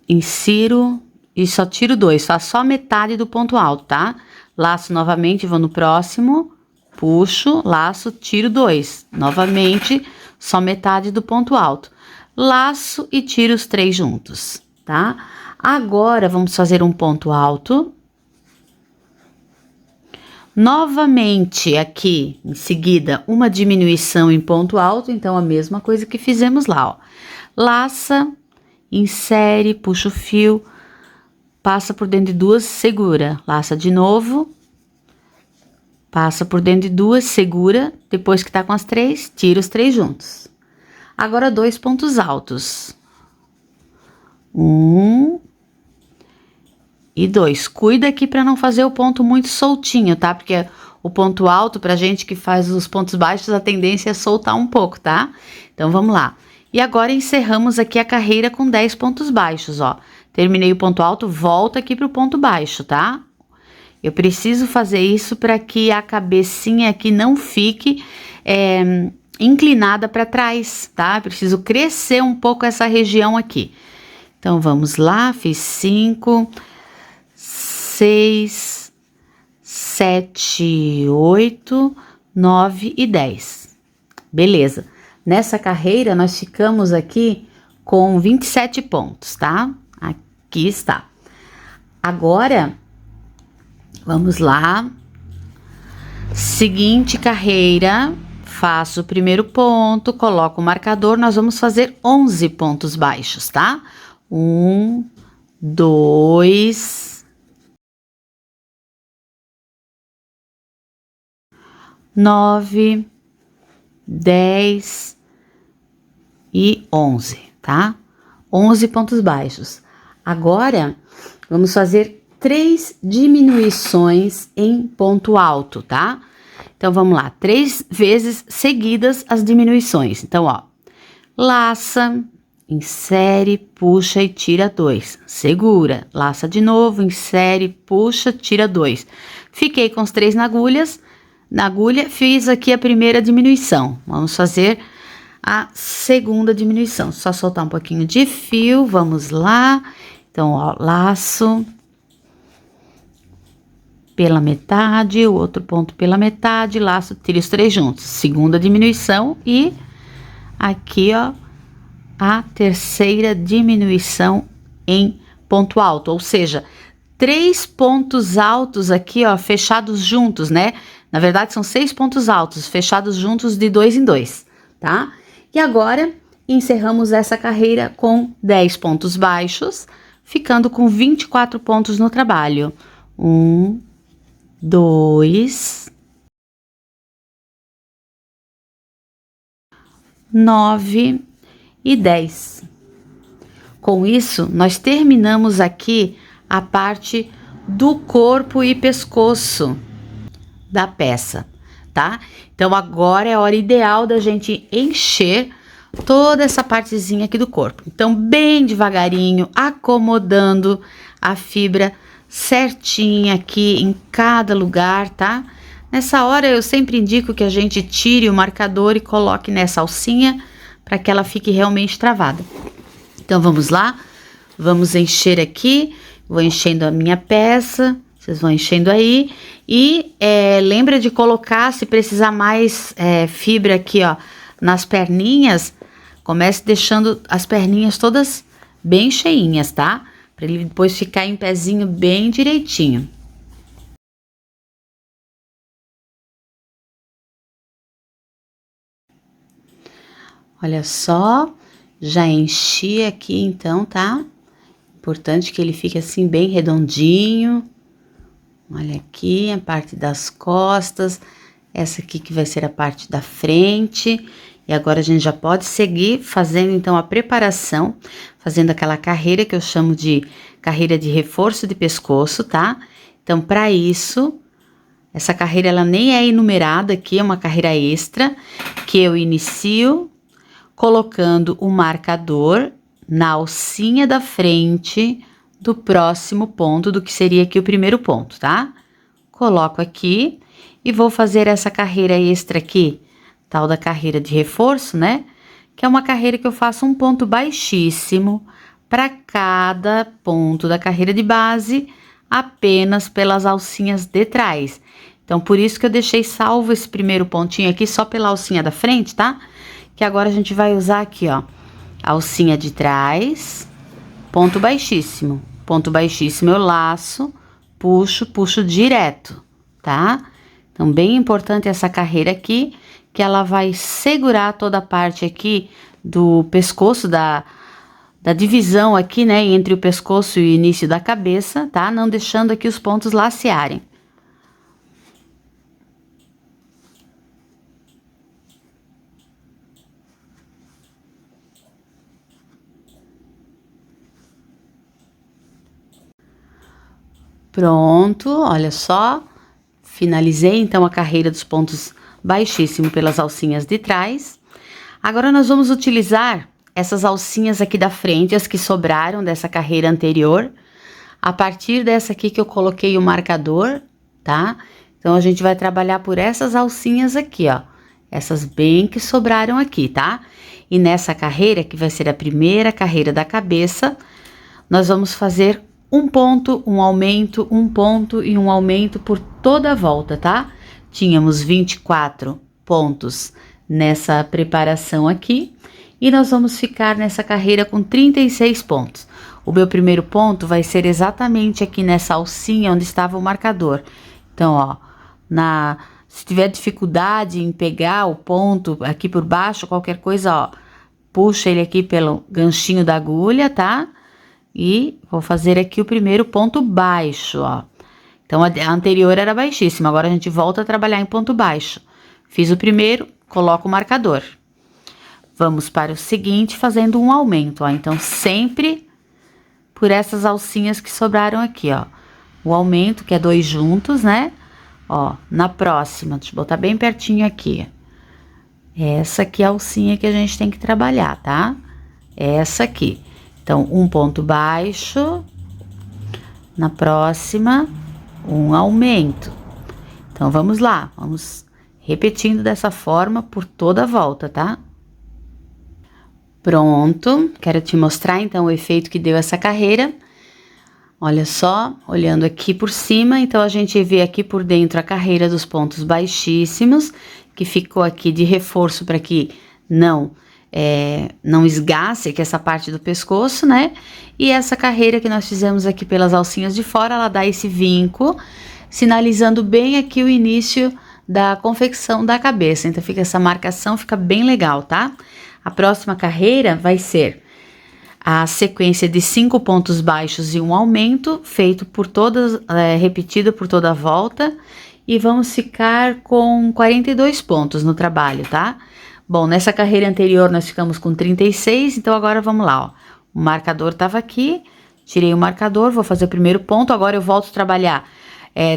insiro e só tiro 2, faço só metade do ponto alto, tá? Laço novamente, vou no próximo, puxo, laço, tiro 2, novamente, só metade do ponto alto. Laço e tiro os 3 juntos, tá? Agora, vamos fazer um ponto alto. Novamente, aqui, em seguida, uma diminuição em ponto alto, então, a mesma coisa que fizemos lá, ó. Laça, insere, puxa o fio, passa por dentro de 2, segura, laça de novo, passa por dentro de 2, segura, depois que tá com as 3, tira os 3 juntos. Agora, 2 pontos altos. 1... e 2, cuida aqui para não fazer o ponto muito soltinho, tá? Porque o ponto alto, pra gente que faz os pontos baixos, a tendência é soltar um pouco, tá? Então, vamos lá. E agora, encerramos aqui a carreira com 10 pontos baixos, ó. Terminei o ponto alto, volta aqui pro ponto baixo, tá? Eu preciso fazer isso para que a cabecinha aqui não fique inclinada para trás, tá? Eu preciso crescer um pouco essa região aqui. Então, vamos lá, fiz 5... 6, 7, 8, 9 e 10. Beleza. Nessa carreira, nós ficamos aqui com 27 pontos, tá? Aqui está. Agora, vamos lá. Seguinte carreira, faço o primeiro ponto, coloco o marcador, nós vamos fazer 11 pontos baixos, tá? 1, 2... 9, 10 e 11, tá? 11 pontos baixos. Agora, vamos fazer 3 diminuições em ponto alto, tá? Então, vamos lá. 3 vezes seguidas as diminuições. Então, ó. Laça, insere, puxa e tira 2. Segura. Laça de novo, insere, puxa, tira 2. Fiquei com os 3 na agulha, fiz aqui a primeira diminuição. Vamos fazer a segunda diminuição. Só soltar um pouquinho de fio, vamos lá. Então, ó, laço pela metade, o outro ponto pela metade, laço, tira os 3 juntos. Segunda diminuição e aqui, ó, a terceira diminuição em ponto alto, ou seja, 3 pontos altos aqui, ó, fechados juntos, né? Na verdade, são 6 pontos altos, fechados juntos de 2 em 2, tá? E agora, encerramos essa carreira com 10 pontos baixos, ficando com 24 pontos no trabalho. 1, 2, 9 e 10. Com isso, nós terminamos aqui a parte do corpo e pescoço da peça, tá? Então, agora é a hora ideal da gente encher toda essa partezinha aqui do corpo. Então, bem devagarinho, acomodando a fibra certinha aqui em cada lugar, tá? Nessa hora, eu sempre indico que a gente tire o marcador e coloque nessa alcinha para que ela fique realmente travada. Então, vamos lá. Vamos encher aqui. Vou enchendo a minha peça. Vocês vão enchendo aí. E lembra de colocar, se precisar mais fibra aqui, ó, nas perninhas. Comece deixando as perninhas todas bem cheinhas, tá? Para ele depois ficar em pezinho bem direitinho. Olha só, já enchi aqui então, tá? Importante que ele fique assim bem redondinho. Olha aqui a parte das costas, essa aqui que vai ser a parte da frente. E agora a gente já pode seguir fazendo então a preparação, fazendo aquela carreira que eu chamo de carreira de reforço de pescoço, tá? Então, para isso, essa carreira ela nem é enumerada aqui, é uma carreira extra, que eu inicio colocando o marcador na alcinha da frente do próximo ponto, do que seria aqui o primeiro ponto, tá? Coloco aqui e vou fazer essa carreira extra aqui, tal da carreira de reforço, né? Que é uma carreira que eu faço um ponto baixíssimo para cada ponto da carreira de base, apenas pelas alcinhas de trás. Então, por isso que eu deixei salvo esse primeiro pontinho aqui só pela alcinha da frente, tá? Que agora a gente vai usar aqui, ó, alcinha de trás, ponto baixíssimo. Ponto baixíssimo eu laço, puxo direto, tá? Então, bem importante essa carreira aqui, que ela vai segurar toda a parte aqui do pescoço, da divisão aqui, né, entre o pescoço e o início da cabeça, tá? Não deixando aqui os pontos lacearem. Pronto, olha só, finalizei então a carreira dos pontos baixíssimo pelas alcinhas de trás. Agora nós vamos utilizar essas alcinhas aqui da frente, as que sobraram dessa carreira anterior, a partir dessa aqui que eu coloquei o marcador, tá? Então, a gente vai trabalhar por essas alcinhas aqui, ó, essas bem que sobraram aqui, tá? E nessa carreira, que vai ser a primeira carreira da cabeça, nós vamos fazer um ponto, um aumento, um ponto e um aumento por toda a volta, tá? Tínhamos 24 pontos nessa preparação aqui e nós vamos ficar nessa carreira com 36 pontos. O meu primeiro ponto vai ser exatamente aqui nessa alcinha onde estava o marcador. Então, ó, se tiver dificuldade em pegar o ponto aqui por baixo, qualquer coisa, ó, puxa ele aqui pelo ganchinho da agulha, tá? E vou fazer aqui o primeiro ponto baixo, ó. Então, a anterior era baixíssima, agora a gente volta a trabalhar em ponto baixo. Fiz o primeiro, coloco o marcador. Vamos para o seguinte, fazendo um aumento, ó. Então, sempre por essas alcinhas que sobraram aqui, ó. O aumento, que é 2 juntos, né? Ó, na próxima, deixa eu botar bem pertinho aqui. Essa aqui é a alcinha que a gente tem que trabalhar, tá? Essa aqui. Então, um ponto baixo, na próxima, um aumento. Então, vamos lá, vamos repetindo dessa forma por toda a volta, tá? Pronto, quero te mostrar, então, o efeito que deu essa carreira. Olha só, olhando aqui por cima, então, a gente vê aqui por dentro a carreira dos pontos baixíssimos, que ficou aqui de reforço para que não esgace aqui essa parte do pescoço, né? E essa carreira que nós fizemos aqui pelas alcinhas de fora, ela dá esse vinco, sinalizando bem aqui o início da confecção da cabeça. Então, fica essa marcação, fica bem legal, tá? A próxima carreira vai ser a sequência de 5 pontos baixos e um aumento, feito por todas, repetido por toda a volta, e vamos ficar com 42 pontos no trabalho, tá? Bom, nessa carreira anterior nós ficamos com 36, então agora vamos lá, ó. O marcador estava aqui, tirei o marcador, vou fazer o primeiro ponto, agora eu volto a trabalhar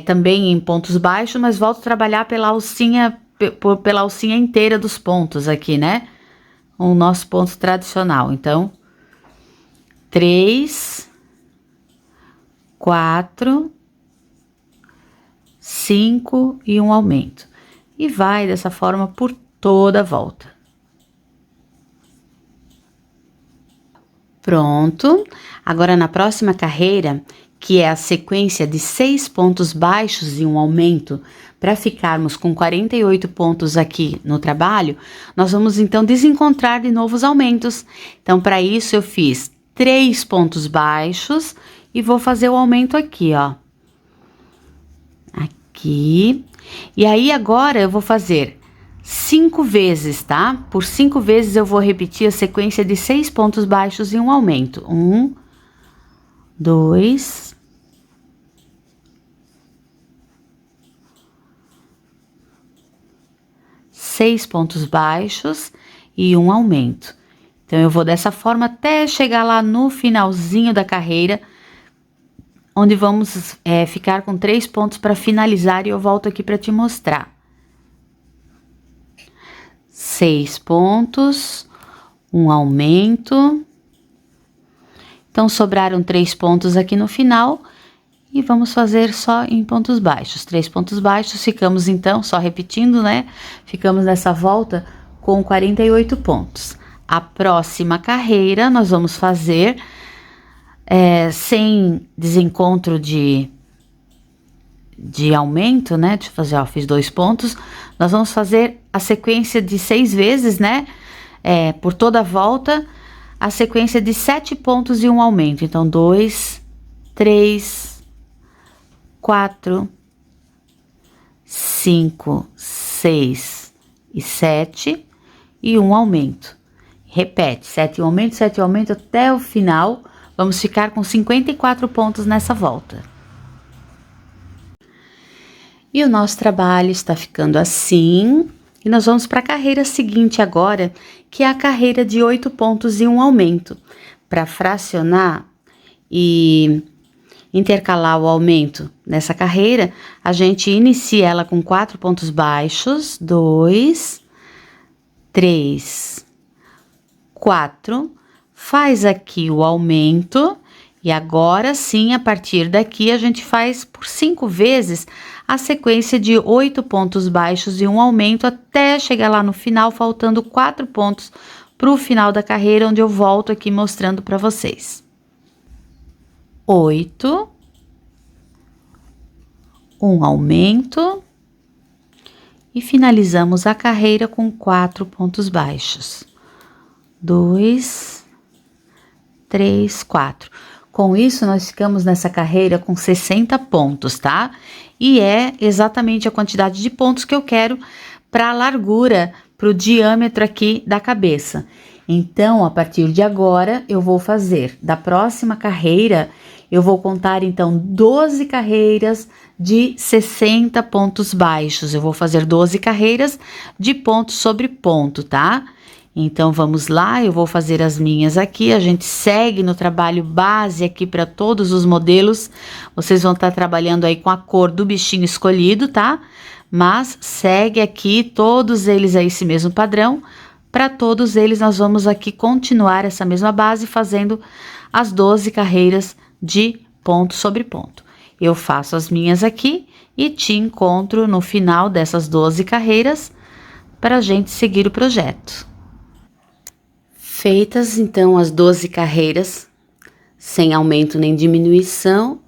também em pontos baixos, mas volto a trabalhar pela alcinha inteira dos pontos aqui, né? o nosso ponto tradicional. Então, 3, 4, 5 e um aumento. E vai dessa forma por toda a volta. Pronto. Agora, na próxima carreira, que é a sequência de 6 pontos baixos e um aumento, para ficarmos com 48 pontos aqui no trabalho, nós vamos então desencontrar de novo os aumentos. Então, para isso, eu fiz 3 pontos baixos e vou fazer o aumento aqui, ó. Aqui. E aí, agora, eu vou fazer 5 vezes, tá? Por 5 vezes eu vou repetir a sequência de 6 pontos baixos e um aumento. 1, 2, 6 pontos baixos e um aumento. Então, eu vou dessa forma até chegar lá no finalzinho da carreira, onde vamos ficar com 3 pontos para finalizar, e eu volto aqui para te mostrar. 6 pontos, um aumento. Então, sobraram 3 pontos aqui no final e vamos fazer só em pontos baixos. 3 pontos baixos, ficamos então, só repetindo, né? Ficamos nessa volta com 48 pontos. A próxima carreira nós vamos fazer sem desencontro de aumento, né? Deixa eu fazer, ó, fiz 2 pontos. Nós vamos fazer a sequência de 6 vezes, né? Por toda a volta, a sequência de 7 pontos e um aumento. Então, 2, 3, 4, 5, 6 e 7 e um aumento. Repete, 7 e um aumento, 7 e um aumento até o final. Vamos ficar com 54 pontos nessa volta. E o nosso trabalho está ficando assim. E nós vamos para a carreira seguinte agora, que é a carreira de 8 pontos e um aumento. Para fracionar e intercalar o aumento nessa carreira, a gente inicia ela com 4 pontos baixos, 2, 3, 4, faz aqui o aumento, e agora sim, a partir daqui, a gente faz por 5 vezes a sequência de 8 pontos baixos e um aumento, até chegar lá no final, faltando 4 pontos para o final da carreira, onde eu volto aqui mostrando para vocês. 8, um aumento, e finalizamos a carreira com 4 pontos baixos. 2, 3, 4. Com isso, nós ficamos nessa carreira com 60 pontos, tá? E é exatamente a quantidade de pontos que eu quero para a largura, para o diâmetro aqui da cabeça. Então, a partir de agora, eu vou fazer da próxima carreira, eu vou contar então 12 carreiras de 60 pontos baixos. Eu vou fazer 12 carreiras de ponto sobre ponto, tá? Então, vamos lá, eu vou fazer as minhas aqui, a gente segue no trabalho base aqui para todos os modelos, vocês vão estar trabalhando aí com a cor do bichinho escolhido, tá? Mas segue aqui todos eles a esse mesmo padrão, para todos eles nós vamos aqui continuar essa mesma base, fazendo as 12 carreiras de ponto sobre ponto. Eu faço as minhas aqui e te encontro no final dessas 12 carreiras, para a gente seguir o projeto. Feitas, então, as 12 carreiras, sem aumento nem diminuição,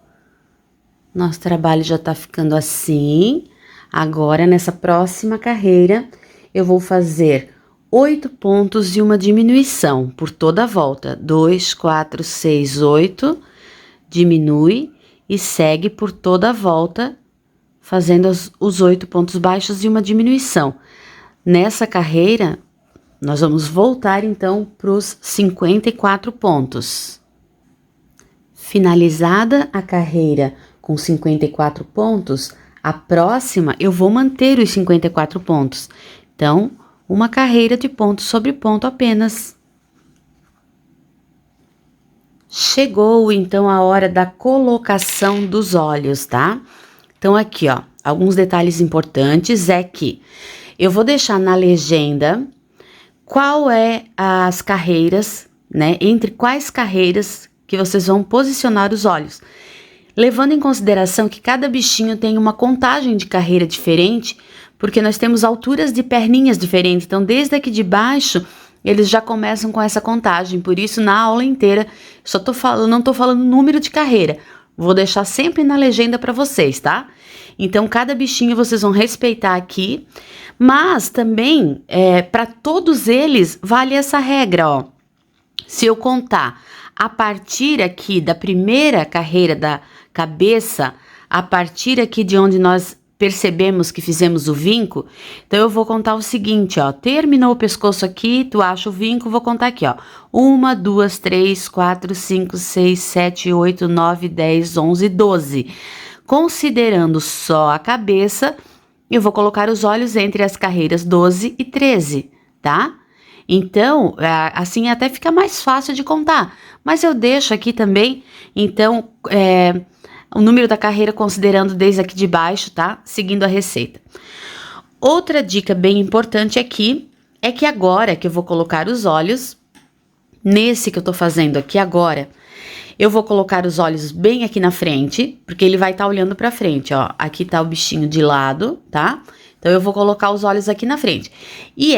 nosso trabalho já tá ficando assim. Agora, nessa próxima carreira, eu vou fazer 8 pontos e uma diminuição por toda a volta. 2, 4, 6, 8, diminui e segue por toda a volta, fazendo os 8 pontos baixos e uma diminuição. Nessa carreira, nós vamos voltar, então, para os 54 pontos. Finalizada a carreira com 54 pontos, a próxima eu vou manter os 54 pontos. Então, uma carreira de ponto sobre ponto apenas. Chegou, então, a hora da colocação dos olhos, tá? Então, aqui, ó, alguns detalhes importantes é que eu vou deixar na legenda qual é as carreiras, né? Entre quais carreiras que vocês vão posicionar os olhos. Levando em consideração que cada bichinho tem uma contagem de carreira diferente, porque nós temos alturas de perninhas diferentes. Então, desde aqui de baixo, eles já começam com essa contagem. Por isso, na aula inteira, não tô falando número de carreira. Vou deixar sempre na legenda para vocês, tá? Então, cada bichinho vocês vão respeitar aqui. Mas também, para todos eles, vale essa regra, ó. Se eu contar a partir aqui da primeira carreira da cabeça, a partir aqui de onde nós percebemos que fizemos o vinco, então eu vou contar o seguinte, ó, terminou o pescoço aqui, tu acha o vinco, vou contar aqui, ó, 1, 2, 3, 4, 5, 6, 7, 8, 9, 10, 11, 12. Considerando só a cabeça, eu vou colocar os olhos entre as carreiras 12 e 13, tá? Então, assim até fica mais fácil de contar, mas eu deixo aqui também, então, o número da carreira considerando desde aqui de baixo, tá? Seguindo a receita. Outra dica bem importante aqui é que agora que eu vou colocar os olhos, nesse que eu tô fazendo aqui agora, eu vou colocar os olhos bem aqui na frente, porque ele vai estar olhando pra frente, ó. Aqui tá o bichinho de lado, tá? Então, eu vou colocar os olhos aqui na frente. E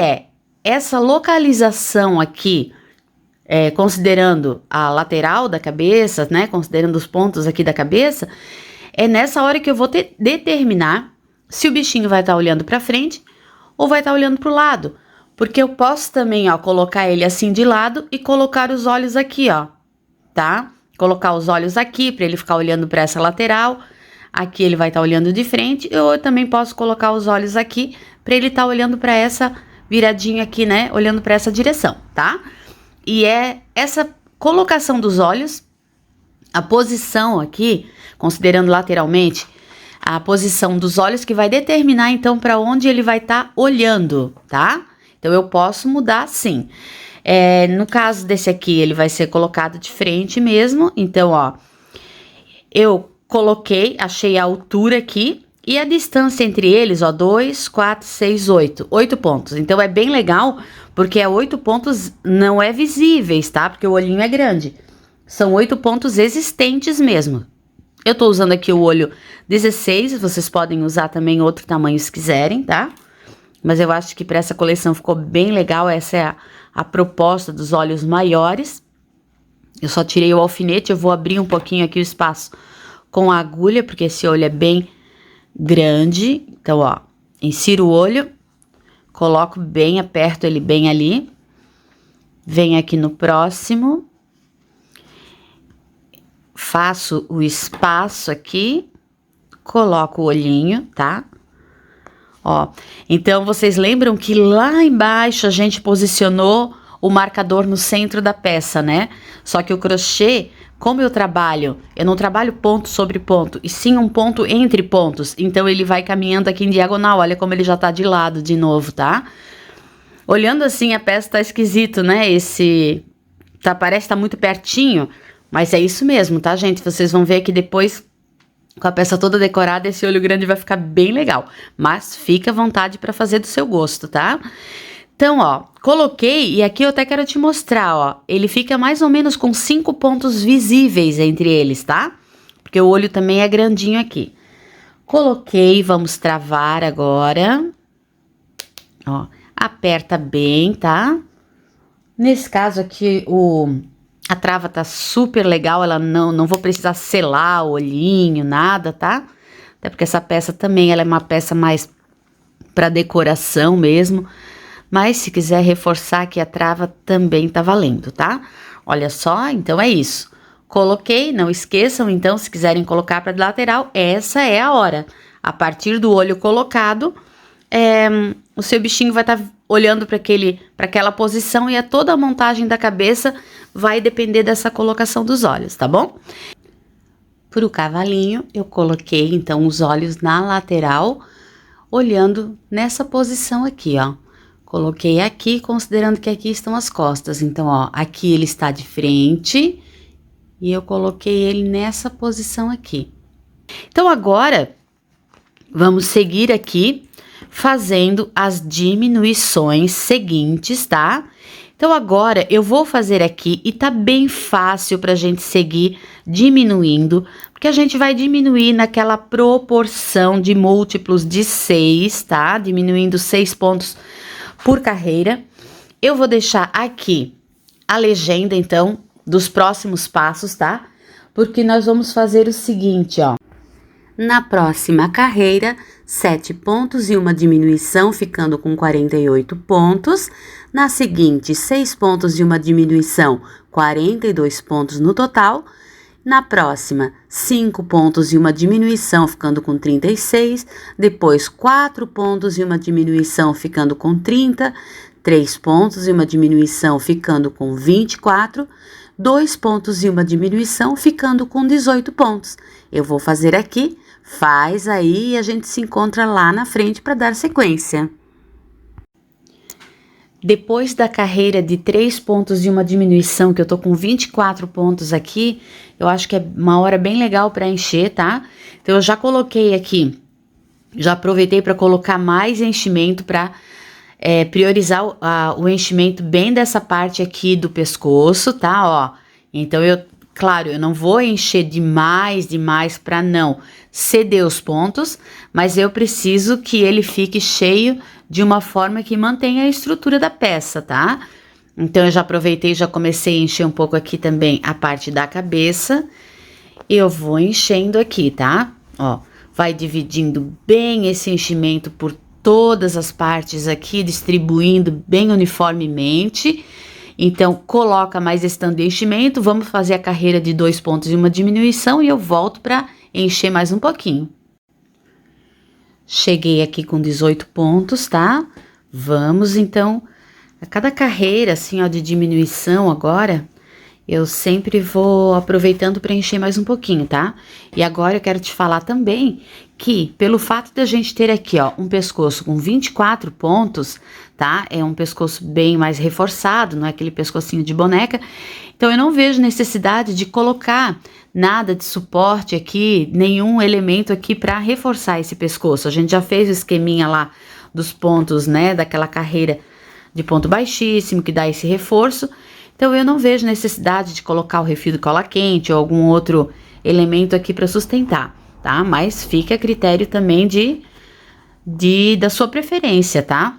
essa localização aqui, considerando a lateral da cabeça, né? Considerando os pontos aqui da cabeça, é nessa hora que eu vou determinar se o bichinho vai estar olhando pra frente ou vai estar olhando pro lado. Porque eu posso também, ó, colocar ele assim de lado e colocar os olhos aqui, ó, tá? Colocar os olhos aqui para ele ficar olhando para essa lateral. Aqui ele vai estar olhando de frente. Ou eu também posso colocar os olhos aqui para ele estar olhando para essa viradinha aqui, né? Olhando para essa direção, tá? E essa colocação dos olhos, a posição aqui, considerando lateralmente, a posição dos olhos que vai determinar então para onde ele vai estar olhando, tá? Então eu posso mudar sim. No caso desse aqui, ele vai ser colocado de frente mesmo. Então, ó, eu coloquei, achei a altura aqui e a distância entre eles, ó, 2, 4, 6, 8. 8 pontos. Então, é bem legal, porque 8 pontos não é visíveis, tá? Porque o olhinho é grande. São 8 pontos existentes mesmo. Eu tô usando aqui o olho 16, vocês podem usar também outro tamanho se quiserem, tá? Mas eu acho que para essa coleção ficou bem legal, essa é a proposta dos olhos maiores. Eu só tirei o alfinete, eu vou abrir um pouquinho aqui o espaço com a agulha, porque esse olho é bem grande. Então, ó, insiro o olho, coloco bem, aperto ele bem ali. Venho aqui no próximo. Faço o espaço aqui, coloco o olhinho, tá? Ó, então vocês lembram que lá embaixo a gente posicionou o marcador no centro da peça, né? Só que o crochê, como eu não trabalho ponto sobre ponto, e sim um ponto entre pontos. Então ele vai caminhando aqui em diagonal, olha como ele já tá de lado de novo, tá? Olhando assim a peça tá esquisito, né? Parece que tá muito pertinho, mas é isso mesmo, tá, gente? Vocês vão ver que depois, com a peça toda decorada, esse olho grande vai ficar bem legal. Mas fica à vontade para fazer do seu gosto, tá? Então, ó, coloquei e aqui eu até quero te mostrar, ó. Ele fica mais ou menos com 5 pontos visíveis entre eles, tá? Porque o olho também é grandinho aqui. Coloquei, vamos travar agora. Ó, aperta bem, tá? Nesse caso aqui, a trava tá super legal, ela não vou precisar selar o olhinho, nada, tá? Até porque essa peça também, ela é uma peça mais para decoração mesmo. Mas se quiser reforçar aqui a trava, também tá valendo, tá? Olha só, então é isso. Coloquei, não esqueçam, então, se quiserem colocar para lateral, essa é a hora. A partir do olho colocado, o seu bichinho vai estar olhando para aquela posição e toda a montagem da cabeça vai depender dessa colocação dos olhos, tá bom? Pro cavalinho, eu coloquei, então, os olhos na lateral, olhando nessa posição aqui, ó. Coloquei aqui, considerando que aqui estão as costas. Então, ó, aqui ele está de frente e eu coloquei ele nessa posição aqui. Então, agora, vamos seguir aqui fazendo as diminuições seguintes, tá? Então, agora eu vou fazer aqui e tá bem fácil pra gente seguir diminuindo, porque a gente vai diminuir naquela proporção de múltiplos de 6, tá? Diminuindo 6 pontos por carreira. Eu vou deixar aqui a legenda, então, dos próximos passos, tá? Porque nós vamos fazer o seguinte, ó. Na próxima carreira, 7 pontos e uma diminuição, ficando com 48 pontos. Na seguinte, 6 pontos e uma diminuição, 42 pontos no total. Na próxima, 5 pontos e uma diminuição, ficando com 36. Depois, 4 pontos e uma diminuição, ficando com 30. 3 pontos e uma diminuição, ficando com 24. 2 pontos e uma diminuição, ficando com 18 pontos. Eu vou fazer aqui, faz aí e a gente se encontra lá na frente para dar sequência. Depois da carreira de 3 pontos e uma diminuição, que eu tô com 24 pontos aqui, eu acho que é uma hora bem legal para encher, tá? Então, eu já coloquei aqui, já aproveitei para colocar mais enchimento para priorizar o enchimento bem dessa parte aqui do pescoço, tá? Ó, então claro, eu não vou encher demais para não ceder os pontos, mas eu preciso que ele fique cheio de uma forma que mantenha a estrutura da peça, tá? Então, eu já aproveitei, já comecei a encher um pouco aqui também a parte da cabeça. Eu vou enchendo aqui, tá? Ó, vai dividindo bem esse enchimento por todas as partes aqui, distribuindo bem uniformemente. Então, coloca mais esse tanto de enchimento, vamos fazer a carreira de 2 pontos e uma diminuição e eu volto para encher mais um pouquinho. Cheguei aqui com 18 pontos, tá? Vamos, então, a cada carreira, assim, ó, de diminuição agora, eu sempre vou aproveitando para encher mais um pouquinho, tá? E agora eu quero te falar também que, pelo fato de a gente ter aqui, ó, um pescoço com 24 pontos, tá? É um pescoço bem mais reforçado, não é aquele pescocinho de boneca. Então, eu não vejo necessidade de colocar nada de suporte aqui, nenhum elemento aqui para reforçar esse pescoço. A gente já fez o esqueminha lá dos pontos, né? Daquela carreira de ponto baixíssimo, que dá esse reforço. Então, eu não vejo necessidade de colocar o refil de cola quente ou algum outro elemento aqui para sustentar, tá? Mas fica a critério também da sua preferência, tá?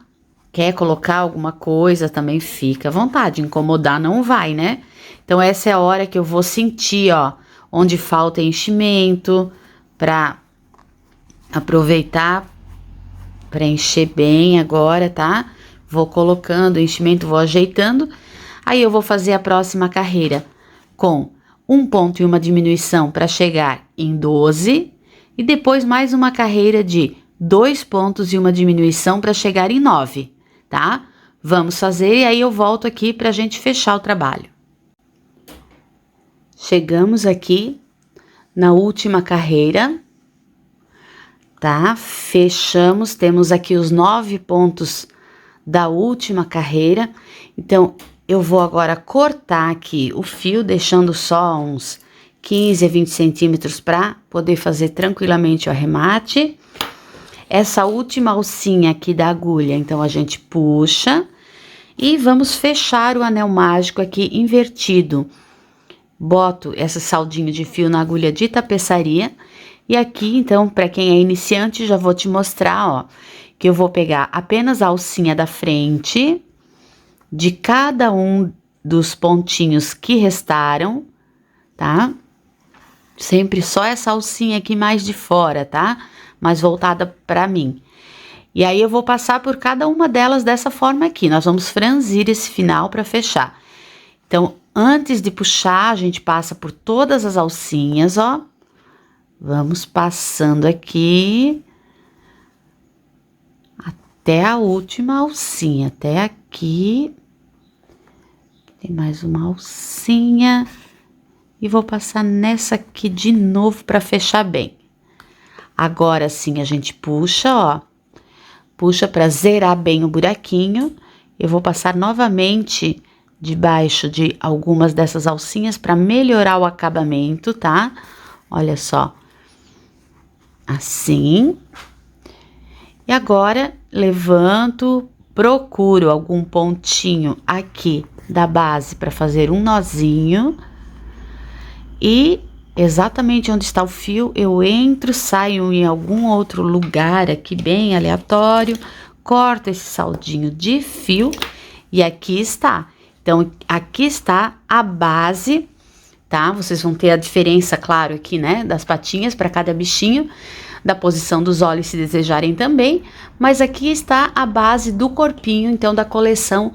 Quer colocar alguma coisa, também fica à vontade. Incomodar não vai, né? Então, essa é a hora que eu vou sentir, ó, onde falta enchimento, para aproveitar para encher bem agora, tá? Vou colocando o enchimento, vou ajeitando. Aí, eu vou fazer a próxima carreira com 1 ponto e uma diminuição para chegar em 12. E depois, mais uma carreira de 2 pontos e uma diminuição para chegar em 9, tá? Vamos fazer e aí eu volto aqui para a gente fechar o trabalho. Chegamos aqui na última carreira, tá? Fechamos, temos aqui os 9 pontos da última carreira. Então, eu vou agora cortar aqui o fio, deixando só uns 15 a 20 centímetros para poder fazer tranquilamente o arremate. Essa última alcinha aqui da agulha, então, a gente puxa e vamos fechar o anel mágico aqui invertido. Boto esse saldinho de fio na agulha de tapeçaria. E aqui, então, para quem é iniciante, já vou te mostrar, ó, que eu vou pegar apenas a alcinha da frente de cada um dos pontinhos que restaram, tá? Sempre só essa alcinha aqui mais de fora, tá? Mais voltada para mim. E aí, eu vou passar por cada uma delas dessa forma aqui. Nós vamos franzir esse final para fechar. Então, antes de puxar, a gente passa por todas as alcinhas, ó. Vamos passando aqui até a última alcinha, até aqui. Tem mais uma alcinha. E vou passar nessa aqui de novo para fechar bem. Agora sim, a gente puxa, ó. Puxa para zerar bem o buraquinho. Eu vou passar novamente debaixo de algumas dessas alcinhas para melhorar o acabamento, tá? Olha só. Assim. E agora, levanto, procuro algum pontinho aqui da base para fazer um nozinho. E exatamente onde está o fio, eu entro, saio em algum outro lugar aqui bem aleatório, corto esse saldinho de fio e aqui está. Então, aqui está a base, tá? Vocês vão ter a diferença, claro, aqui, né, das patinhas para cada bichinho, da posição dos olhos se desejarem também, mas aqui está a base do corpinho, então, da coleção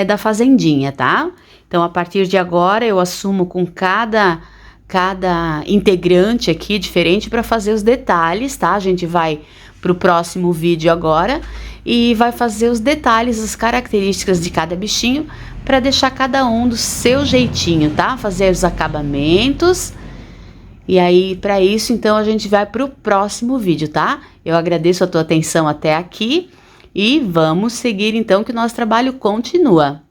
da fazendinha, tá? Então, a partir de agora, eu assumo com cada integrante aqui diferente para fazer os detalhes, tá? A gente vai pro próximo vídeo agora e vai fazer os detalhes, as características de cada bichinho para deixar cada um do seu jeitinho, tá? Fazer os acabamentos. E aí, para isso, então, a gente vai pro próximo vídeo, tá? Eu agradeço a tua atenção até aqui e vamos seguir, então, que o nosso trabalho continua.